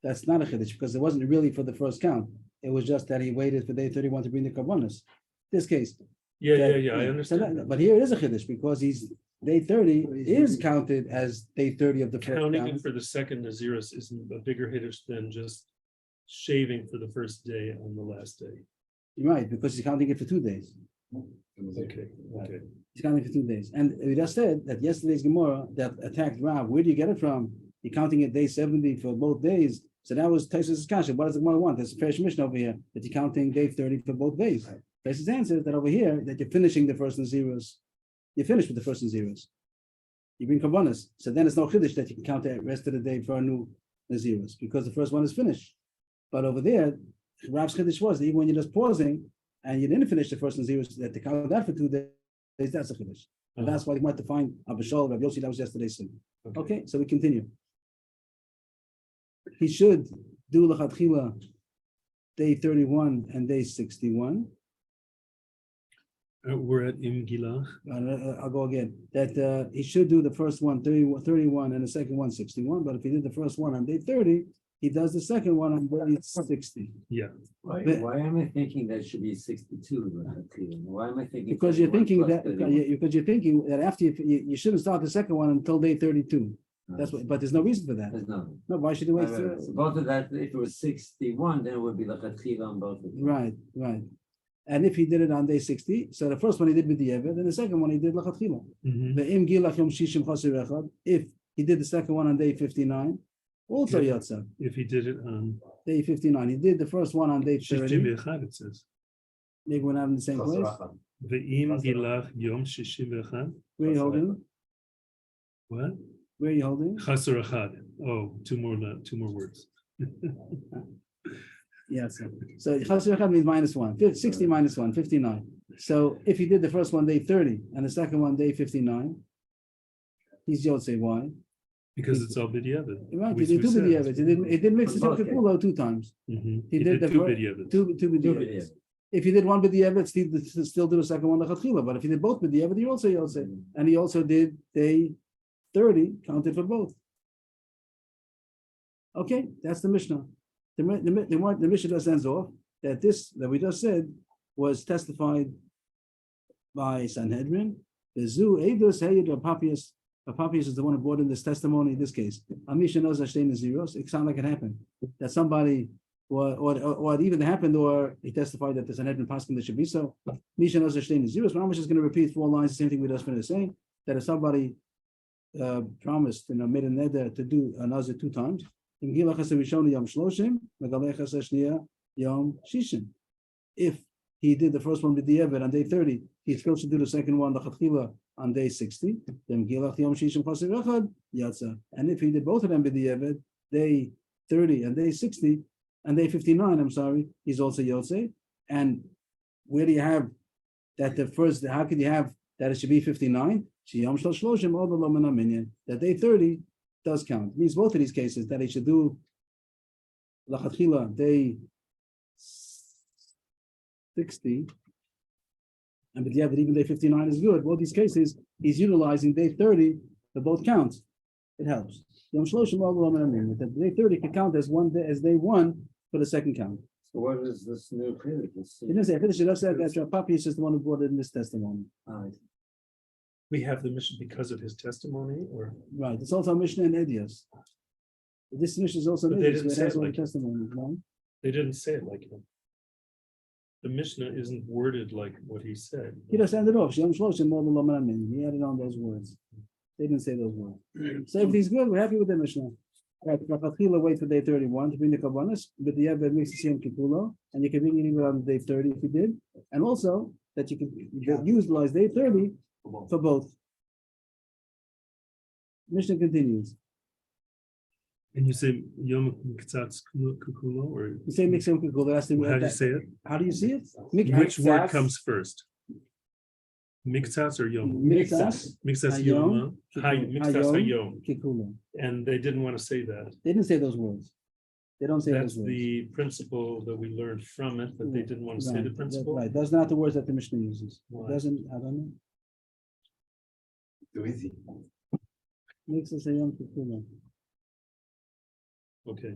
that's not a chiddush because it wasn't really for the first count. It was just that he waited for day 31 to bring the karbonos. This case. Yeah, that- I So understand. that- but here it is a chiddush because he's day 30 is counted as day 30 of the first Counting count. it for the second Naziris isn't a bigger hiddush than just shaving for the first day on the last day. Right, because he's counting it for 2 days. Okay. He's counting for 2 days. And we just said that yesterday's Gemara that attacked Rav, where do you get it from? You're counting it day 70 for both days. So that was Taisus' kasha. What does the Gemara want? There's a fresh mission over here that you're counting day 30 for both days. Taisus answers that over here that you're finishing the first Naziris you're finished with the first Naziris. You bring Kabbanas. So then it's no Chiddush that you can count the rest of the day for a new Naziris because the first one is finished. But over there, Rav's Chiddush was that even when you're just pausing and you didn't finish the first Naziris, that to count that for 2 days, that's a Chiddush. And that's why you might define Abishol, Rav Yossi, that was yesterday's sin. Okay, so we continue. He should do L'chatchila day 31 and day 61. We're at Im Gilach. I'll go again. That he should do the first one 31 and the second one 61. But if he did the first one on day 30, he does the second one on day 60. Yeah. Why am I thinking that should be 62? Why am I thinking? Because you're 31 thinking plus that 31? because you're thinking that after you shouldn't start the second one until day 32. That's what. But there's no reason for that. There's no. No, why should you wait? So both of that, if it was 61, then it would be like a tchila on both of them. Right. And if he did it on day 60, so the first one he did with the Eved, and the second one he did lachatchila. Mhm. If he did the second one on day 59, also Yeah. Yatsa. If he did it on Day 59. He did the first one on day 30. Shishim V'echad, it says. Maybe we're not in the same place. Ve'im Gilach Yom Shishim V'echad. Where are you holding? What? Where are you holding? Chasar Echad. Oh, two more words. Yes. So Chasir Echad means -1. 60 -1, 59. So if he did the first one day 30 and the second one day 59, he's Yotze. Why? Because it's all B'diavad. Right, which he did we two said. b'diavad. He didn't mix the Okay. Kikulo 2 times. Mhm. He did the two fir- B'diavad. Two b'diavad. b'diavad. If he did one b'diavad, still do the second one lechatchila. But if he did both b'diavad, he also Yotze. And he also did day 30, counted for both. Okay, that's the Mishnah. The Mishnah just ends off that this that we just said was testified by Sanhedrin. The Zu Eidos Hayid or Papias. Papias is the one who brought in this testimony in this case. Amisha knows Hashem Naziros. It sounded like it happened. That somebody or it even happened, or he testified that the Sanhedrin Paskin that should be so. Misha knows Hashem Naziros. Ramish is going to repeat 4 lines, the same thing we just finished saying, that if somebody promised, made a neder to do a Nazir 2 times. If he did the first one with the Eved on day 30, he's supposed to do the second one, the Chatchila, on day 60. And if he did both of them with the Eved, day 30 and day 60, and day 59, I'm sorry, he's also Yotze. And where do you have that the first, how could you have that it should be 59? That day 30 does count. It means both of these cases that he should do Lachatchila day 60, and but yeah, but even day 59 is good. Both these cases, he's utilizing day 30 for both counts. It helps. That day 30 can count as day 1 for the second count. So what is this new period? He didn't say that Papi is just the one who brought it in this testimony. We have the mission because of his testimony, or Right. It's also Mishnah and Edias. This Mishnah is also But they Edias, didn't where it say has it all the like- testimonies, right? they didn't say it like him. The Mishnah isn't worded like what he said. He just ended off. He added on those words. They didn't say those words. So everything's good. We're happy with the Mishnah. Right, wait for day 31 to bring the Kabbanis, but the Yabed makes the same Kipulo, and you can bring it even on day 30 if you did. And also that you can utilize day 30 for both. Mishnah continues. And you say Yom K'tzatz Kukulo, or You say mix him Kikulo. how do you say it? How do you see it? Which word comes first? Miktzatz or Yom? Mixas. Miktzatz Hayom, Yom. Miktzatz Hayom. Kikulo. And they didn't want to say that. They didn't say those words. They don't say That's those words. the principle that we learned from it, but they didn't want to say the Right, principle. right. Those are not the words that the Mishnah uses. It Why? doesn't, I don't know. Too easy. Makes us a young Kikulo. Okay.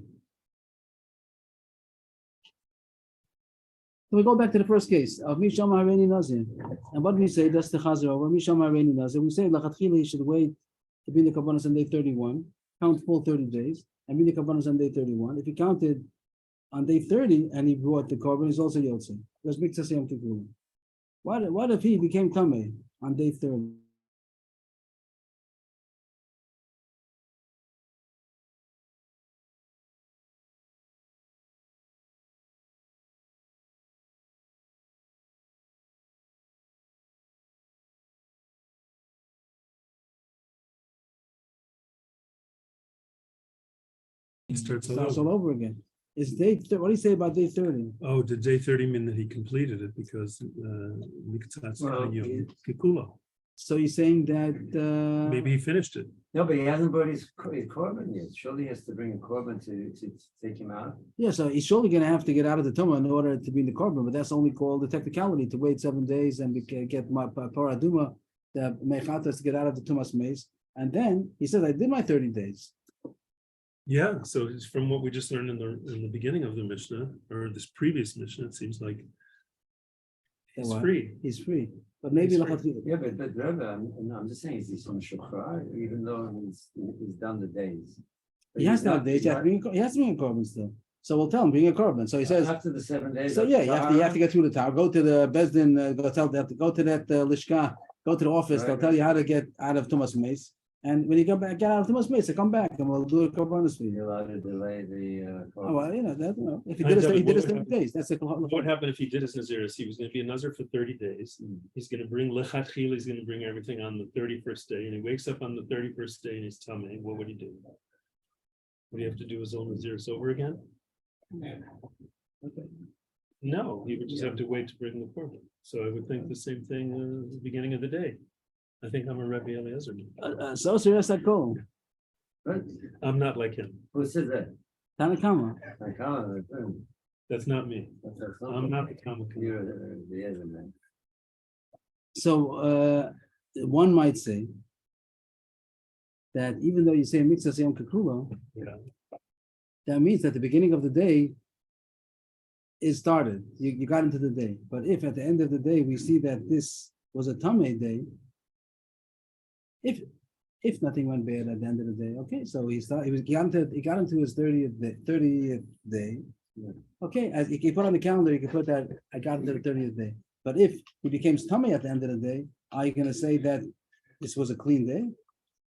So we go back to the first case of Misham Hareni Nazir. And what do we say? That's the Chazar over Misham Hareni Nazir. We say Lachatchila, he should wait to be the Kabbanas on day 31, count full 30 days, and be the Kabbanas on day 31. If he counted on day 30 and he brought the Korban, he's also Yotze. That's Mikzas Yom Kippur. What if he became Tameh on day 30? He starts all starts over. all over again. Is what do you say about day 30? Oh, did day 30 mean that he completed it because Miktsatz Well, Kikulo? So you're saying that Maybe he finished it. No, but he hasn't brought his korban yet. Surely he has to bring a korban to take him out. yeah, so he's surely going to have to get out of the tumah in order to be in the korban, but that's only called the technicality to wait 7 days and get my paraduma, the mechatas to get out of the tumas maze, and then he says, "I did my 30 days." Yeah, so it's from what we just learned in the beginning of the Mishnah, or this previous Mishnah, it seems like he's What? free. He's free, but maybe He's free. Yeah, but Rebbe, I'm just saying, he's on shukra, even though he's done the days. But he has he's to have not- days. he's not- He has to bring a korban still. So we'll tell him bring a korban. So he says, after the 7 days. so of yeah, you have to Tahara, get through the tower, go to the Bezdin, go tell that, go to that lishka, go to the office. They'll Right. tell you how to get out of Tumas Mace. And when you get out of Tumas Mace, come back and we'll do a korbanos for you. You're allowed to delay the. Oh, well, if he I did his, know, he did his what 30 days. That's the What happened if he did his Nazir? He was going to be a Nazir for 30 days. He's going to bring Lechatchil, he's going to bring everything on the 31st day, and he wakes up on the 31st day and he's tummy. What would he do? Would he have to do his own Nazirs over again? No, he would just have to wait to bring the korban. So I would think the same thing at the beginning of the day. I think I'm a Rebbe Eliezer. So serious that call. I'm not like him. Who says that? Tanakama. Like, oh, That's not me. I'm not the comic. You're the other man. So one might say that even though you say Mitzvah Yom Kikula, Yeah. that means that the beginning of the day is started. You got into the day. But if at the end of the day we see that this was a Tameh day, if nothing went bad at the end of the day, okay, so he got into his 30th day. Okay, as you can put on the calendar, you can put that I got into the 30th day. But if he becomes tummy at the end of the day, are you gonna say that this was a clean day?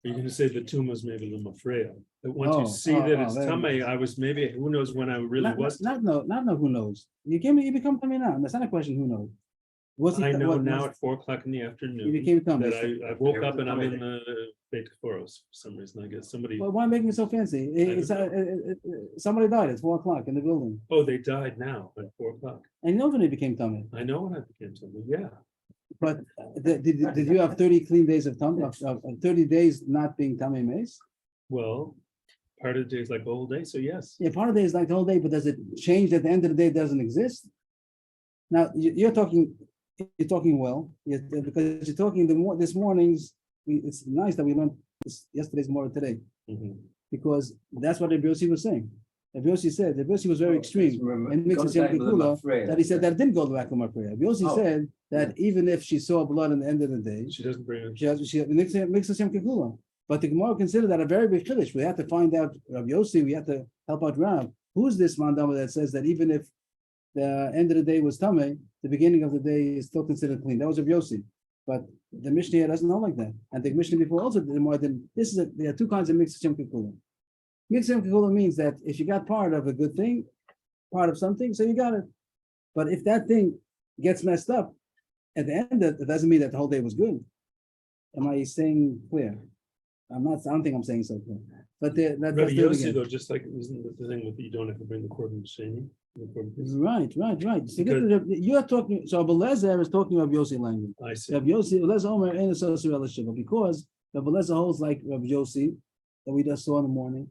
You're going to say the tomb was maybe the mafreya. That once you Oh, see oh, that oh, it's very tamei, I was maybe, who knows when I really was. Not know who knows. You become tummy now. That's not a question who knows. Was he I know what- now was- at 4 o'clock in the afternoon. you became tummy. That I woke up and I'm in the Beit Koros for some reason, I guess somebody, Well, why making it so fancy? Somebody died at 4 o'clock in the building. oh, they died now at 4 o'clock. And nobody became tummy. I know when I became something, yeah. But did you have 30 clean days of 30 days not being tummy mace? Well, part of the day is like the whole day, so yes. Yeah, part of the day is like the whole day, but does it change at the end of the day? It doesn't exist. Now you're talking well, because you're talking this morning's. It's nice that we learned yesterday's more today, Mhm. because that's what Rabbi Yossi was saying. Rabbi Yossi said Rabbi Yossi was very extreme and mixes Yom Kikula, that he said that it didn't go back to my prayer. Rabbi Yossi Oh, said that even if she saw blood at the end of the day, She doesn't bring it. she mixes Yom Kikula. But the Gemara considered that a very big chiddush. We have to find out Rabbi Yossi. We have to help out Rav. Who's this mandama that says that even if the end of the day was tamei, the beginning of the day is still considered clean? That was Rabbi Yossi. But the Mishnah here doesn't know like that. And the Mishnah before also did more than this. There are two kinds of mixed Yom Kikula. Mixed Yom Kikula means that if you got part of a good thing, part of something, so you got it. But if that thing gets messed up at the end, it doesn't mean that the whole day was good. Am I saying clear? I don't think I'm saying so clear. But that's Rabbi it Yossi again. though, just like, isn't the thing with you don't have to bring the korban sheni? Right. So Because- you're talking. So Abelezer is talking about Yossi language. I see. Rabbi Yossi, Abelezer Omer ain't associated with Shiva, because Rabbi Abelezer holds like Rabbi Yossi that we just saw in the morning,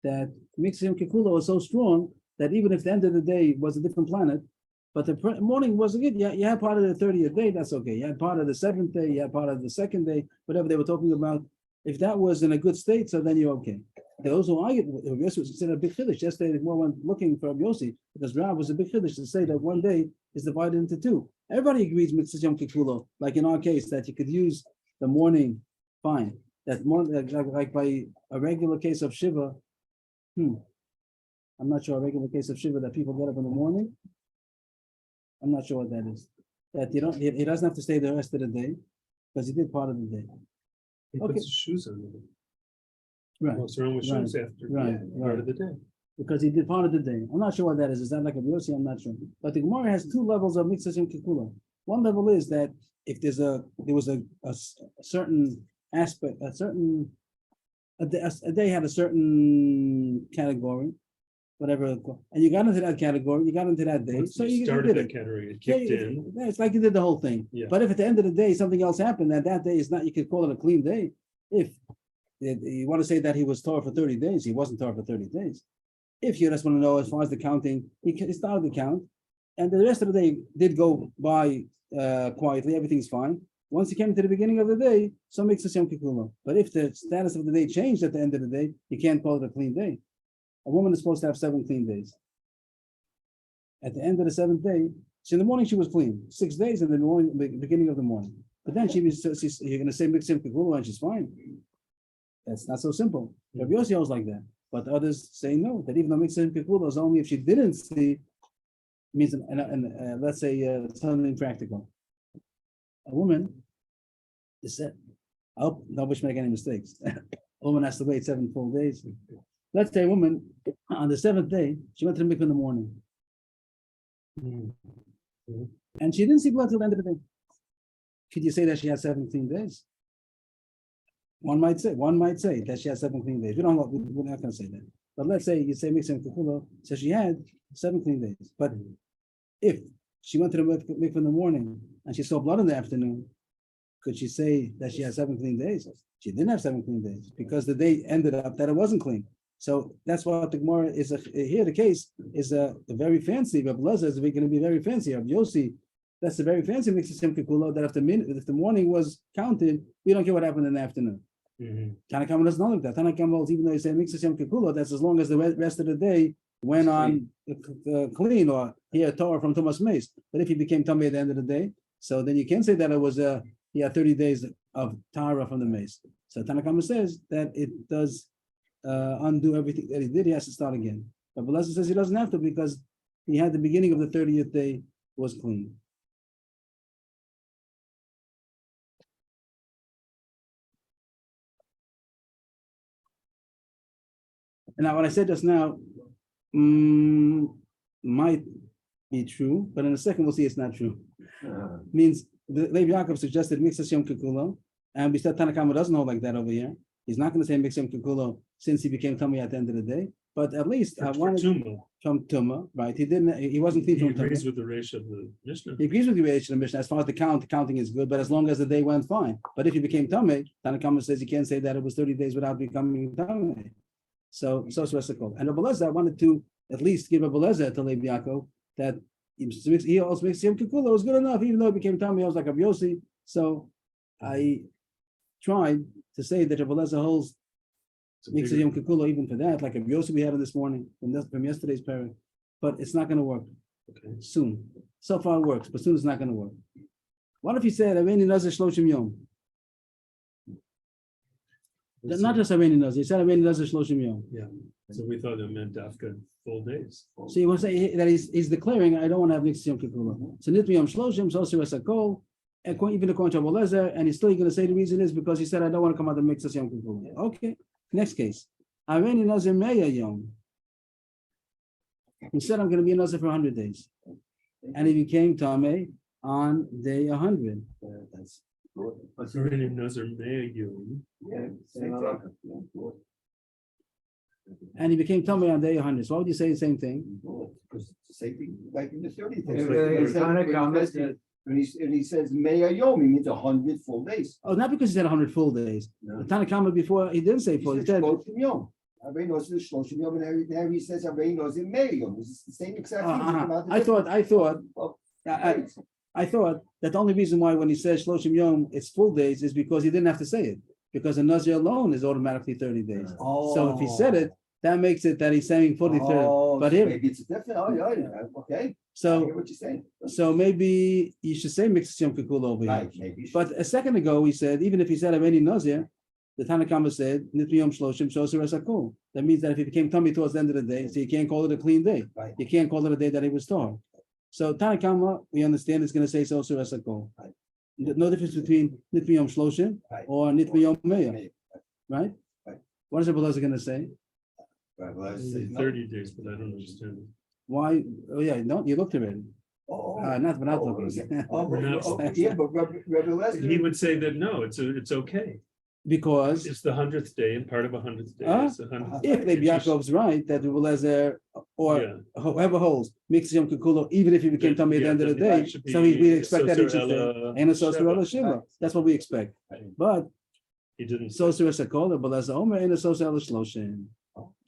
that Mixim Kikula was so strong that even if the end of the day was a different planet, but the morning wasn't good. You had part of the 30th day, that's okay. You had part of the 7th day, you had part of the 2nd day, whatever they were talking about. If that was in a good state, so then you're okay. Those who argue, Rabbi Yossi was considered a big chiddush. Yesterday, the more went looking for Rabbi Yossi, because Rav was a big chiddush to say that one day is divided into two. Everybody agrees with Yom Kikulo, like in our case, that you could use the morning, fine. That morning, like by a regular case of Shiva, I'm not sure a regular case of Shiva that people get up in the morning. I'm not sure what that is. That he doesn't have to stay the rest of the day, because he did part of the day. He Okay. puts his shoes on. Right. Walks around with Right, shoes after right, part of the day. Because he did part of the day. I'm not sure what that is. Is that like a Yossi? I'm not sure. But the Gemara has two levels of Mitzvah and Kikula. One level is that if there was a certain aspect, a certain a day had a certain category, whatever, and you got into that category, you got into that day, Once so you you started did that it. category, it Yeah, kicked in. it's like you did the whole thing. Yeah. But if at the end of the day, something else happened, that day is not, you could call it a clean day. If you want to say that he was Torah for 30 days, he wasn't Torah for 30 days. If you just want to know as far as the counting, he started the count, and the rest of the day did go by quietly, everything's fine. Once he came to the beginning of the day, so makes a Yom Kippur. But if the status of the day changed at the end of the day, you can't call it a clean day. A woman is supposed to have 7 clean days. At the end of the 7th day, so in the morning she was clean, 6 days in the morning, beginning of the morning. But then you're going to say mix Yom Kippur and she's fine. That's not so simple. Rabbi Yossi holds like that, but others say no. That even though mix Yom Kippur is only if she didn't see, means let's say something practical. A woman is said, I hope nobody should make any mistakes. A woman has to wait 7 full days. Let's say a woman on the 7th day, she went to the mikveh in the morning. And she didn't see blood till the end of the day. Could you say that she has 17 days? One might say that she has 7 clean days. We're not going to say that. But let's say you say Mixim Kukulo, so she had 7 clean days. But if she went to the mikveh in the morning and she saw blood in the afternoon, could she say that she has 7 clean days? She didn't have 7 clean days because the day ended up that it wasn't clean. So that's what the Gemara is here. The case is a very fancy. Rabbi Lezer is going to be very fancy. Rabbi Yossi, that's a very fancy Mixim Kukulo that if the morning was counted, we don't care what happened in the afternoon. Tanakama doesn't know like that. Tanakama holds, even though he said Mixim Kukulo, that's as long as the rest of the day went on clean, or here Torah from Thomas Mace. But if he became Tamei at the end of the day, so then you can't say that it was he had 30 days of Torah from the Mace. So Tanakama says that it does undo everything that he did. He has to start again. But Beleza says he doesn't have to because he had the beginning of the 30th day was clean. And now what I said just now might be true, but in a second we'll see it's not true. Means the Levi Yaakov suggested Mixas Yom Kikulo, and we said Tanakama doesn't hold like that over here. He's not going to say Mixas Yom Kikulo since he became Tummy at the end of the day. But at least I wanted from Tumah, right? He wasn't clean from Tumah. He agrees with the ratio of the Mishnah. He agrees with the ratio of the Mishnah as far as the counting is good, but as long as the day went fine. But if he became Tummy, Tanakama says you can't say that it was 30 days without becoming Tummy. So called. And Rabbi Lezer wanted to at least give Rabbi Lezer to Levi Yaakov that he also makes Yom Kikulo was good enough, even though it became Tommy. I was like Rabbi Yossi. So I tried to say that Rabbi Lezer holds makes Yom Kikulo even for that, like Rabbi Yossi we had in this morning from yesterday's parent. But it's not going to work soon. So far it works, but soon it's not going to work. What if he said Aveni Nazir Shloshim Yom? Not just Aveni Nazir. He said Aveni Nazir Shloshim Yom. Yeah. So we thought it meant Dafka full days. So you want to say that he's declaring, I don't want to have Nixis Yom Kippur. So Nitmi Yom Shloshim, so Sakol, even according to Rabbi Lezer, and he's still going to say the reason is because he said, I don't want to come out of Mixis Yom Kippur. Okay, next case. Aveni Nazir Meya Yom. He said, I'm going to be a Nazir for 100 days. And he became Tameh on day 100. That's Already Nazir Mea Yom. And he became Tameh on day 100. So why would you say the same thing? Because the same thing, like in the 30th. When he says Meya Yom, he means 100 full days. Oh, not because he said 100 full days. No. The Tanakama before, he didn't say full. He said, Shloshim Yom. Everybody knows it's Shloshim Yom, and now he says everybody knows in Meya Yom. It's the same exact thing. I thought that the only reason why when he says Shloshim Yom, it's full days is because he didn't have to say it. Because a Nazir alone is automatically 30 days. So if he said it, that makes it that he's saying 43rd. But here, maybe it's different. Okay. So I hear what you're saying. So maybe you should say Mixas Yom Kikulo over here. Right, maybe. But a second ago, we said, even if he said Aveni Nazir, the Tanakama said, Nitmi Yom Shloshim Shoser Esakol. That means that if he became tummy towards the end of the day, so you can't call it a clean day. Right. You can't call it a day that he was torn. So Tanakama, we understand, is going to say Shoser Esakol. Right. No difference between Nitmi Yom Shloshim or Nitmi Yom Meya. Right? Right. What is Rabbi Lezer going to say? Right, well, I say 30 days, but I don't understand. Why? Oh yeah, no, you looked already. Not looking. Yeah, but Rebbe Lezer. He would say that no, it's okay. because It's the 100th day, and part of 100th day Huh? is the 100th. if Levi Yaakov's right, that Rabbi Lezer or Yeah. whoever holds mixed Yom Kikulo, even if he became Then, Tummy at the yeah, end of the then that day, should so we be expect that he Soser should say, Ella and a Soser Sheva. Ella Shiva. That's what we expect. But He didn't. Soser Esakola, but Lezer Omer, and a Soser Ella Shloshim.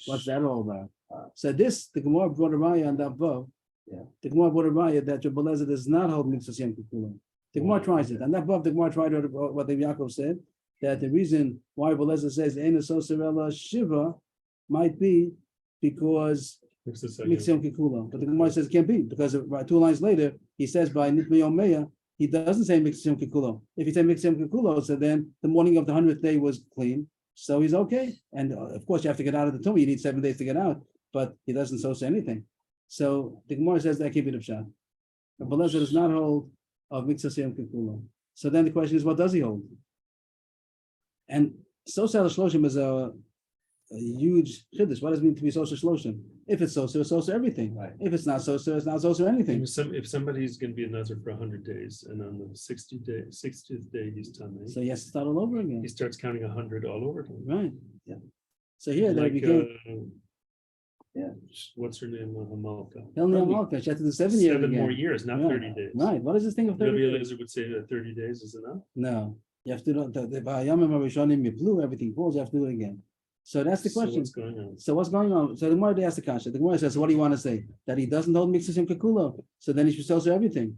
What's that all about? So this, the Gemara brought a raya on that above. Yeah. The Gemara brought a raya that Rabbi Lezer does not hold Mitzvah Yom Kikulo. The Gemara tries it, and that above the Gemara tried what the Yaakov said, that the reason why Rabbi Lezer says Ein Soser Ella Shiva might be because Mitzvah Yom Kikulo. But the Gemara says it can't be, because 2 lines later, he says by Nitma Yom Meya, he doesn't say Mitzvah Yom Kikulo. If he said Mitzvah Yom Kikulo, so then the morning of the 100th day was clean, so he's okay. And of course, you have to get out of the tomb. You need 7 days to get out, but he doesn't say anything. So the Gemara says that can't be the pshat. Rabbi Lezer does not hold of Mitzvah Yom Kikulo. So then the question is, what does he hold? And Soser Shloshim is a huge chiddush. What does it mean to be Soser Shloshim? If it's Soser everything. Right. If it's not Soser, it's not Soser anything. If somebody's going to be a Nazir for 100 days, and on the 60th day he's tummy, So he has to start all over again. he starts counting 100 all over again. Right. Yeah. So here they Like, became Yeah. what's her name? Malka. Hilni Amalka. She had to do 7 years 7 more again. years, not Yeah. 30 days. Right. What is this thing of 30 Rabbi days? Eliezer would say that 30 days is enough. No. You have to do the Vayamim Arishonim Yiplu, everything falls, you have to do it again. So that's the So question. what's going on? So what's going on? So the Gemara asks the kasha. The Gemara says, so what do you want to say? That he doesn't hold Mitzvah Yom Kikulo. So then he should sell everything.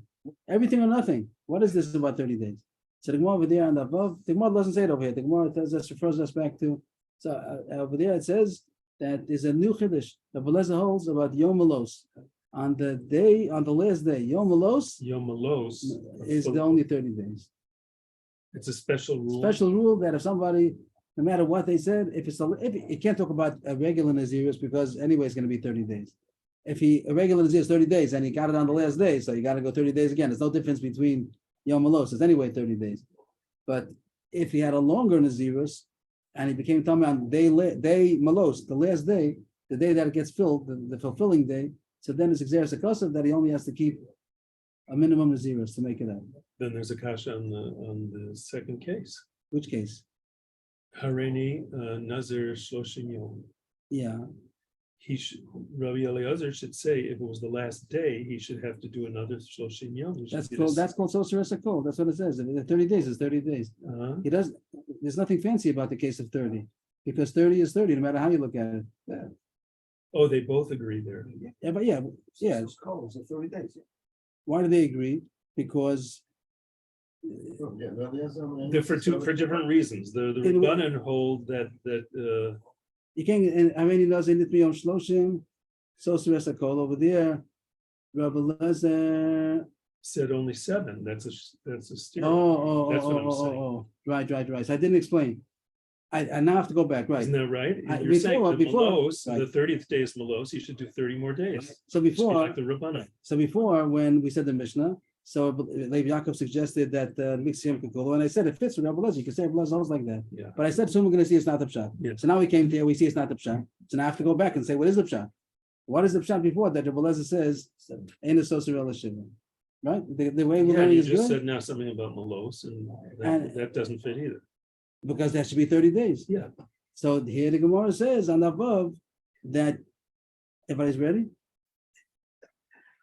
Everything or nothing. What is this about 30 days? So the Gemara over there and above, the Gemara doesn't say it over here. The Gemara refers us back to, so over there it says that there's a new chiddush that Rabbi Lezer holds about Yom Melos. On the last day, Yom Melos Yom Melos is the only 30 days. It's a special rule. Special rule that if somebody, no matter what they said, if you can't talk about a regular Nazirus because anyway it's going to be 30 days. If a regular Nazir is 30 days and he got it on the last day, so you got to go 30 days again. There's no difference between Yom Melos. It's anyway 30 days. But if he had a longer Nazirus and he became Tamei on day Melos, the last day, the day that it gets filled, the fulfilling day, so then it's Xeris Akosov that he only has to keep a minimum Nazirus to make it out. Then there's a kasha on the second case. Which case? Hareini Nazir Shloshim Yom. Yeah. Rabbi Eliezer should say if it was the last day, he should have to do another Shloshim Yom. That's called Soser Esakol. That's what it says. 30 days is 30 days. He does. There's nothing fancy about the case of 30 because 30 is 30, no matter how you look at it. Yeah. Oh, they both agree there. Yeah, but yeah. It's cold, so 30 days. Why do they agree? Because They're for different reasons. The Rabbanan hold that you can't. And I mean, he does it on Shloshim, Soser Esakol over there. Rabbi Lezer. said only 7. That's a steer. Oh, That's what I'm saying. Right. So I didn't explain. I now have to go back. Right. Isn't that right? You're before- saying the before- Melos, right. the 30th day is Melos, you should do 30 more days. So before, Like the Rabbanan. So before, when we said the Mishnah, so Levi Yaakov suggested that mix Yom Kikulo, and I said it fits with Rabbi Lezer. You can say Rabbi Lezer holds like that. Yeah. But I said soon we're going to see it's not the pshat. Yeah. So now we came here, we see it's not the pshat. So now I have to go back and say what is the pshat? What is the pshat before that? Rabbi Lezer says ain't a Soser Ella Shiva, right? The way we're Yeah, learning you is just good said now something about Melos, and And- that doesn't fit either. because that should be 30 days. Yeah. So here the Gemara says on the above that everybody's ready.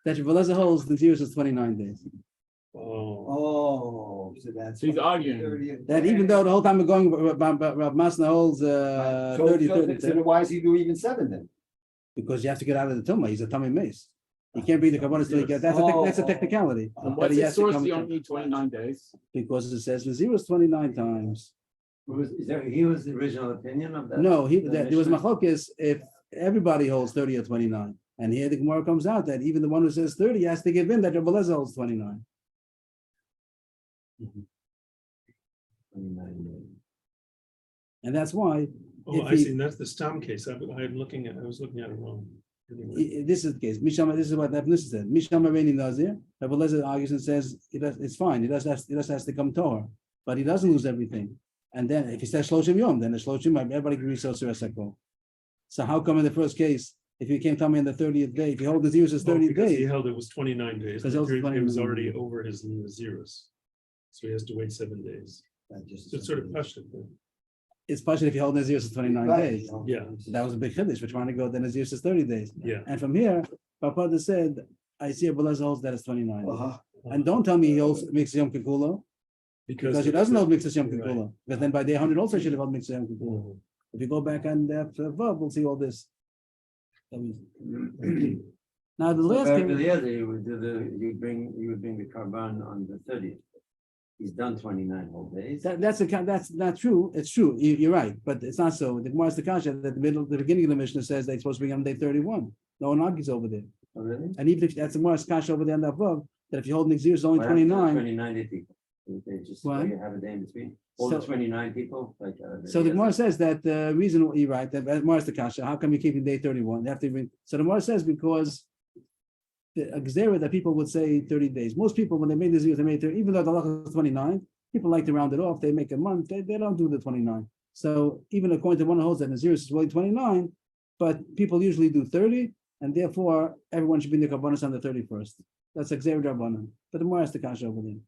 That Rabbi Lezer holds the Nazirus is 29 days. Oh, So that's. He's arguing. 30th That day. even though the whole time we're going, Rav Masna holds So 30. why does he do even 7 then? Because you have to get out of the tumah. He's a tummy mace. You can't bring the kabbalah till you get. That's a technicality. And That what's he the has to source? come You in- don't need 29 days. Because it says Nazirus 29 times. He was the original opinion of that? No, the there was Mishnah? machlokes if everybody holds 30 or 29. And here the Gemara comes out that even the one who says 30 has to give in that Rabbi Lezer holds 29. 29 days. And that's why oh, If I he- see. That's the Stam case. I was looking at it wrong. Anyway. this is the case. Mishama, this is what the Abnus said. Mishama Reini Nazir. Rabbi Lezer argues and says it's fine. He just has to come Torah, but he doesn't lose everything. And then if he says Shloshim Yom, then the Shloshim, everybody agrees Soser Esakol. So how come in the first case, if he came to me on the 30th day, if he hold the Nazirus as 30 Because he days, held it was 29 days. Because it was It was 29 already days. over his Nazirus. So he has to wait 7 days. That just- So it's sort of pushed it. it's partially if you hold Nazir is 29 Right. days. Yeah. That was a big chiddush. We're trying to go, the Nazir is 30 days. Yeah. And from here, Papa said, I see a Beleza holds that it's 29. Uh-huh. And don't tell me he holds mixed Yom Kippur, because he doesn't hold mixed Yom Kippur. Right. Because then by day 100 also should have held mixed Yom Kippur. Mhm. If you go back on that verb, we'll see all this. Now the last But thing, the other, you would do you would bring the carbon on the 30th. He's done 29 whole days. that's not true. It's true. You're right, but it's not so. The Gemara Kasha at the beginning of the Mishnah says they're supposed to bring on day 31. No one argues over there. Oh, really? And even if that's the Gemara Kasha over there on the above, that if you hold Nazir is only What happened to the 29. 29 people. They just, What? you have a day in between. All the So- 29 people, like. So the Gemara says that the reason you're right, that Gemara Kasha, how come you keep in day 31? They have to bring. So the Gemara says because the Gzera that people would say 30 days. Most people, when they made Nazir, they made 30, even though the halacha is 29, people like to round it off. They make a month. They don't do the 29. So even according to one who holds that Nazir is really 29, but people usually do 30, and therefore everyone should be in the Kabbanis on the 31st. That's Gzera Rabbanan. But the Gemara has the Kasha over there.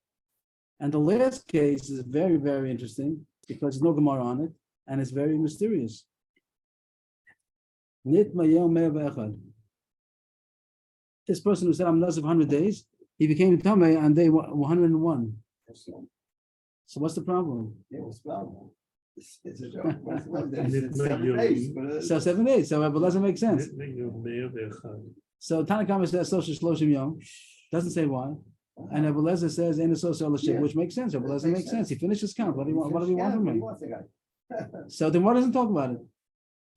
And the last case is very, very interesting because there's no Gemara on it, and it's very mysterious. Nitma Yom Mea V'echad. This person who said I'm Nazir 100 days, he became Tamei on day 101. So what's the problem? Yeah, what's the problem? It's a joke. What's the problem? And it It's might 7 you- days, but, So 7 days. So it doesn't make sense. So Tanakama says social shloshim yom. Doesn't say why. And Abelazar says in a social Yeah. which makes sense. Abelazar makes sense. He finished his count. What do you want? What do you want Yeah, from what do me? you want, the guy? So then why doesn't talk about it?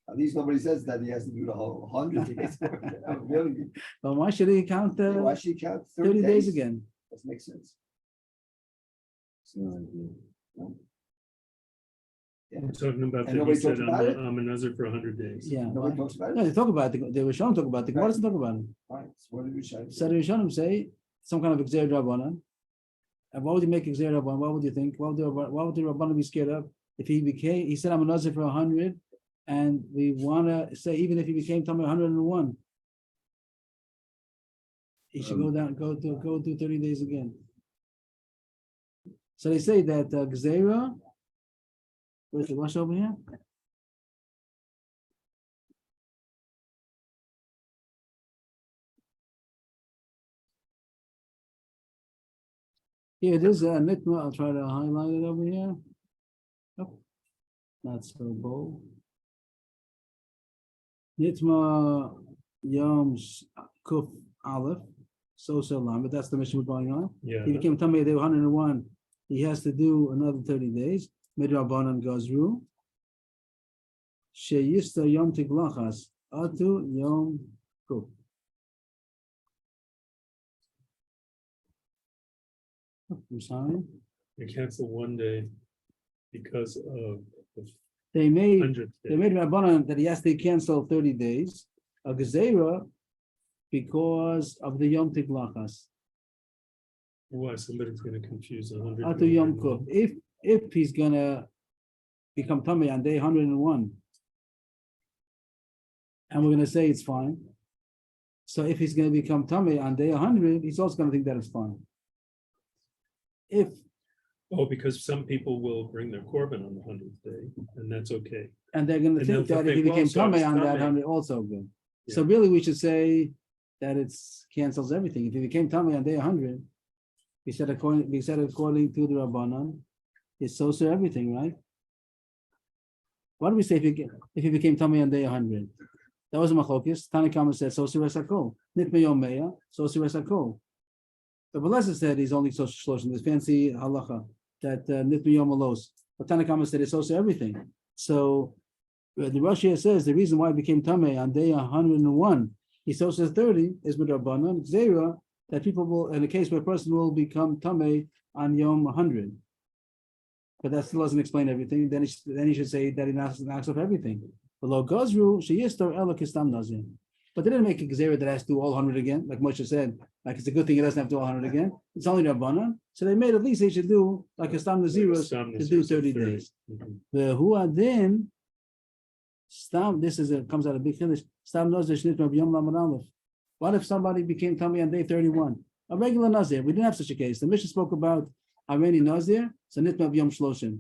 At least nobody says that he has to do the whole 100 days. Really? Well, why should he count Why should he count 30 days again? Doesn't make sense. We're talking about And that he nobody said talks about it? I'm a Nazir for 100 days. Yeah. Nobody talks about No, it? they talk about it. They were shown to talk about it. Why doesn't talk about it? Fine, so what did we say? So the Rishonim say some kind of Gzeir Rabbanan. And why would you make Gzeir Rabbanan? What would you think? Why would the Rabbanan be scared of? If he said I'm a Nazir for 100, and we want to say even if he became Tamei 101, he should go do 30 days again. So they say that Gzeira, where's the rush over here? Here it is, Nitma. I'll try to highlight it over here. Oh, not so bold. Nitma Yom Kuf Aleph, so Lam, but that's the mission we're going on. Yeah. He became Tamei Day 101. He has to do another 30 days. Midrabanan Gazru. Sheyista Yom Tiglachas. Atu Yom Kuf. I'm sorry. You cancel one day because of the They made 100th they day. made Rabbanan that he has to cancel 30 days. A Gezerah because of the Yom Tiglachas. Why somebody's going to confuse 100. Atu Yom Kuf. If he's gonna become Tamei on day 101, and we're gonna say it's fine. So if he's gonna become Tamei on day 100, he's also gonna think that it's fine. If Oh, because some people will bring their korban on the 100th day, and that's okay. and they're gonna And think they'll that if he think, well, became so it's Tamei on that Tamei. 100, also good. So Yeah. really, we should say that it's cancels everything. If he became Tamei on day 100, we said according to the Rabbanan, it's so everything, right? What do we say if he became Tamei on day 100? That was a machlokis. Tanakama said so resakol. Nitme yom meya so resakol. The Beleza said he's only so shloshim. This fancy halacha that nitme yom alos. But Tanakama said it's also everything. So the Rosh here says the reason why he became Tamei on day 101, he so says 30 is with Rabbanan Zera, that people will, in a case where a person will become Tamei on Yom 100. But that still doesn't explain everything. Then he should say that he knocks off everything. Below Gazru, Sheyistar Ela Kistam Nazir. But they didn't make a Gezerah that has to do all 100 again, like Moshe said. Like it's a good thing he doesn't have to do all 100 again. It's only Rabbanan. So they made at least they should do like a Stam Naziros to do 30 days. Mhm. The Huadin Stam, this is comes out of big finish. Stam Nazir Shnit Rabbi Yom Laman Aleph. What if somebody became Tamei on day 31? A regular Nazir. We didn't have such a case. The Mishnah spoke about Areni Nazir, so Nitma Yom Shloshim.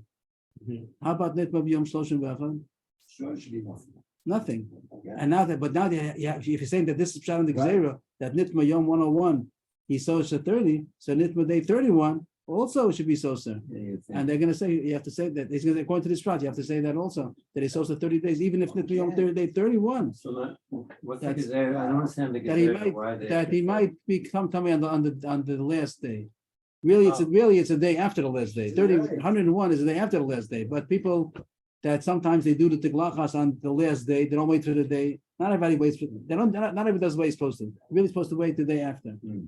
Mhm. How about Nitma B'Yom Shloshim V'Echad? Sure, it should be nothing. Nothing. Yeah. And now if you're saying that this is Pshat in the Gzera, that Nitma Yom 101, he sows at 30, so Nitma Day 31 also should be Soser. Yeah, you think. And they're gonna say, you have to say that, he's gonna, according to this Pshat, you have to say that also, that he sows at 30 days, even if Nitma Yom Yeah. Day 31. So what's the That's- Gezerah? I don't understand the That he Gezerah, why might, they. that he might become tummy on the last day. Really, it's a day after the last day. 30, Right. 101 is a day after the last day, but people that sometimes they do the tiglachas on the last day, they don't wait for the day. Not everybody waits for, not everybody does what he's supposed to. Really supposed to wait the day after. Hmm.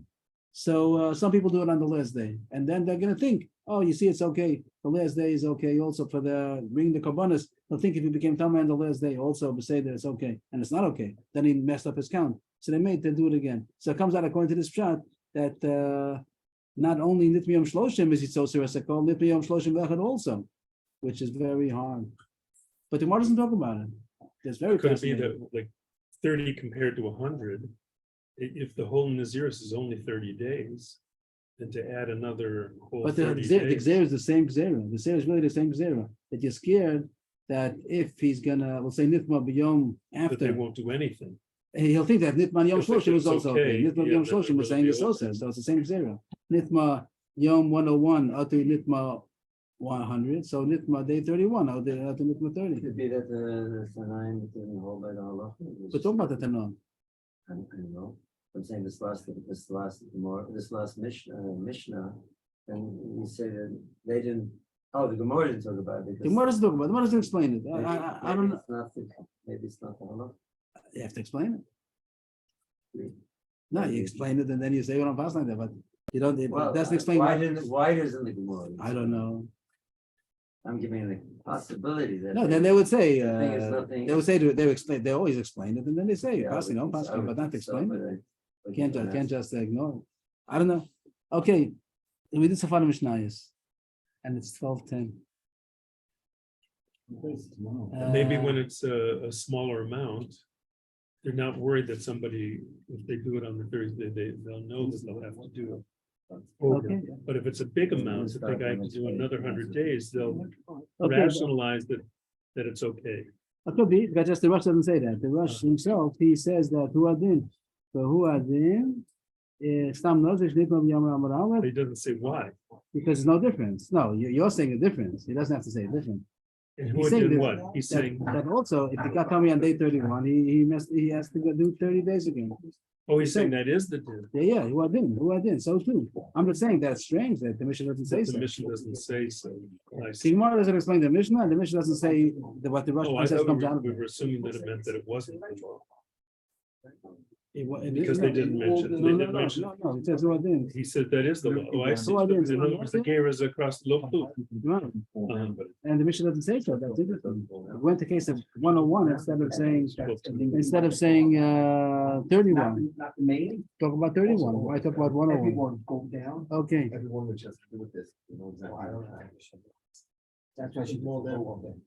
So some people do it on the last day, and then they're gonna think, oh, you see, it's okay. The last day is okay. Also for the bring the korbanos, they'll think if he became tamei on the last day, also say that it's okay, and it's not okay. Then he messed up his count, so they do it again. So it comes out according to this pshat that not only Nitmi Yom Shloshim is Yitzosir Esakol, Nitmi Yom Shloshim V'Echad also, which is very hard. But the Gemara doesn't talk about it. It's very Could it be fascinating. that like 30 compared to 100? If the whole Naziris is only 30 days, then to add another whole But the 30 Gzera days. is the same Gzera. The Gzera is really the same Gzera. That you're scared that if he's gonna, we'll say Nitma B'Yom But they after, won't do anything. he'll think that Nitma Yom If Shloshim is it's also okay. okay, Nitma yeah, Yom then Shloshim it was saying will it's be also, okay. so it's the same Gzera. Nitma Yom 101 out to Nitma 100, so Nitma day 31 out to Nitma 30. Could be that the Tanaim didn't hold by the halacha. We're talking about the Tanakh. I don't know. I'm saying this last Mishnah, and you say that they didn't. Oh, the Gemara didn't talk about it. The because Gemara doesn't talk about it. The Gemara doesn't explain it. maybe- I don't know. Maybe it's not maybe it's not the halacha. You have to explain it. No, you explain it and then you say, well, I'm fast like that, but you don't, it Well, doesn't explain. why doesn't the Gemara? I don't know. I'm giving the possibility that. No, then they would say, The thing is nothing- they would say, they would explain, they always explain it, and then they say, Yeah, I passing, no, would think so, passing, but not so, explain but it. but Can't just ignore it. I don't know. Okay, we did Safari Mishnayos, and it's 12:10. Maybe when it's a smaller amount, they're not worried that somebody, if they do it on the Thursday, they'll know that they'll have to do it. over. Okay. But if it's a big amount, if the guy can do another 100 days, they'll Okay, rationalize that it's okay. it could be, but just the Rush doesn't say that. The Rush himself, he says that who adin. So who adin is Stam Nozish Nitma B'Yom Amar He doesn't say why. because there's no difference. No, you're saying a difference. He doesn't have to say a difference. And He's who saying did that- what? He's That, saying, that also, if he got Tommy on day 31, he has to go do 30 days again. oh, he's saying that is the din. Yeah, who adin, so too. I'm just saying that's strange that the Mishnah doesn't say The so. mission doesn't say so. I See, see. Gemara doesn't explain the Mishnah, and the Mishnah doesn't say that what the Rush Oh, I says thought comes out of we it. were assuming that it meant that it wasn't. Because they didn't mention it. They didn't mention it. No, it says who adin. He said that is the law. Oh, I see. Who adin? In other words, the gear is across the local. Right. But And the Mishnah doesn't say so, that's interesting. It went to case of 101 instead of saying 31. Not the main. Talk about 31, why talk about 101? Everyone go down. Okay, Everyone which has to do with this. You know exactly. I don't know. That's why she's more than one thing.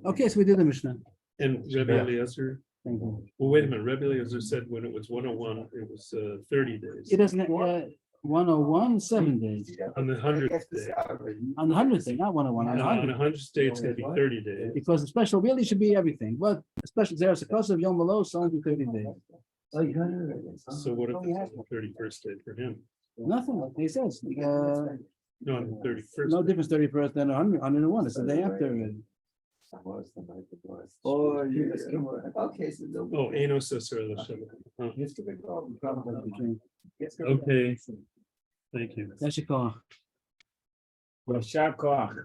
okay, so we did the Mishnah. And Rabbi Eliezer, Thank you. well, wait a minute, Rabbi Eliezer said when it was 101, it was 30 days. It doesn't, 101, 7 days. On the 100th day. On the 100th day, not 101, on the On the 100th. 100th day, it's gonna be 30 days. Because the special really should be everything, but the special, there's a cost of Yom Malo, so only 30 days. Oh, you got it already. So what if it's on the 31st day for him? Nothing, he says, No, on the 31st. no difference 31st than 101, it's the day after. Oh, yeah. Okay, so. Oh, Enos Sasser Lashem. Huh. Okay. Okay, thank you. That's your call. Well, Sharp Koach.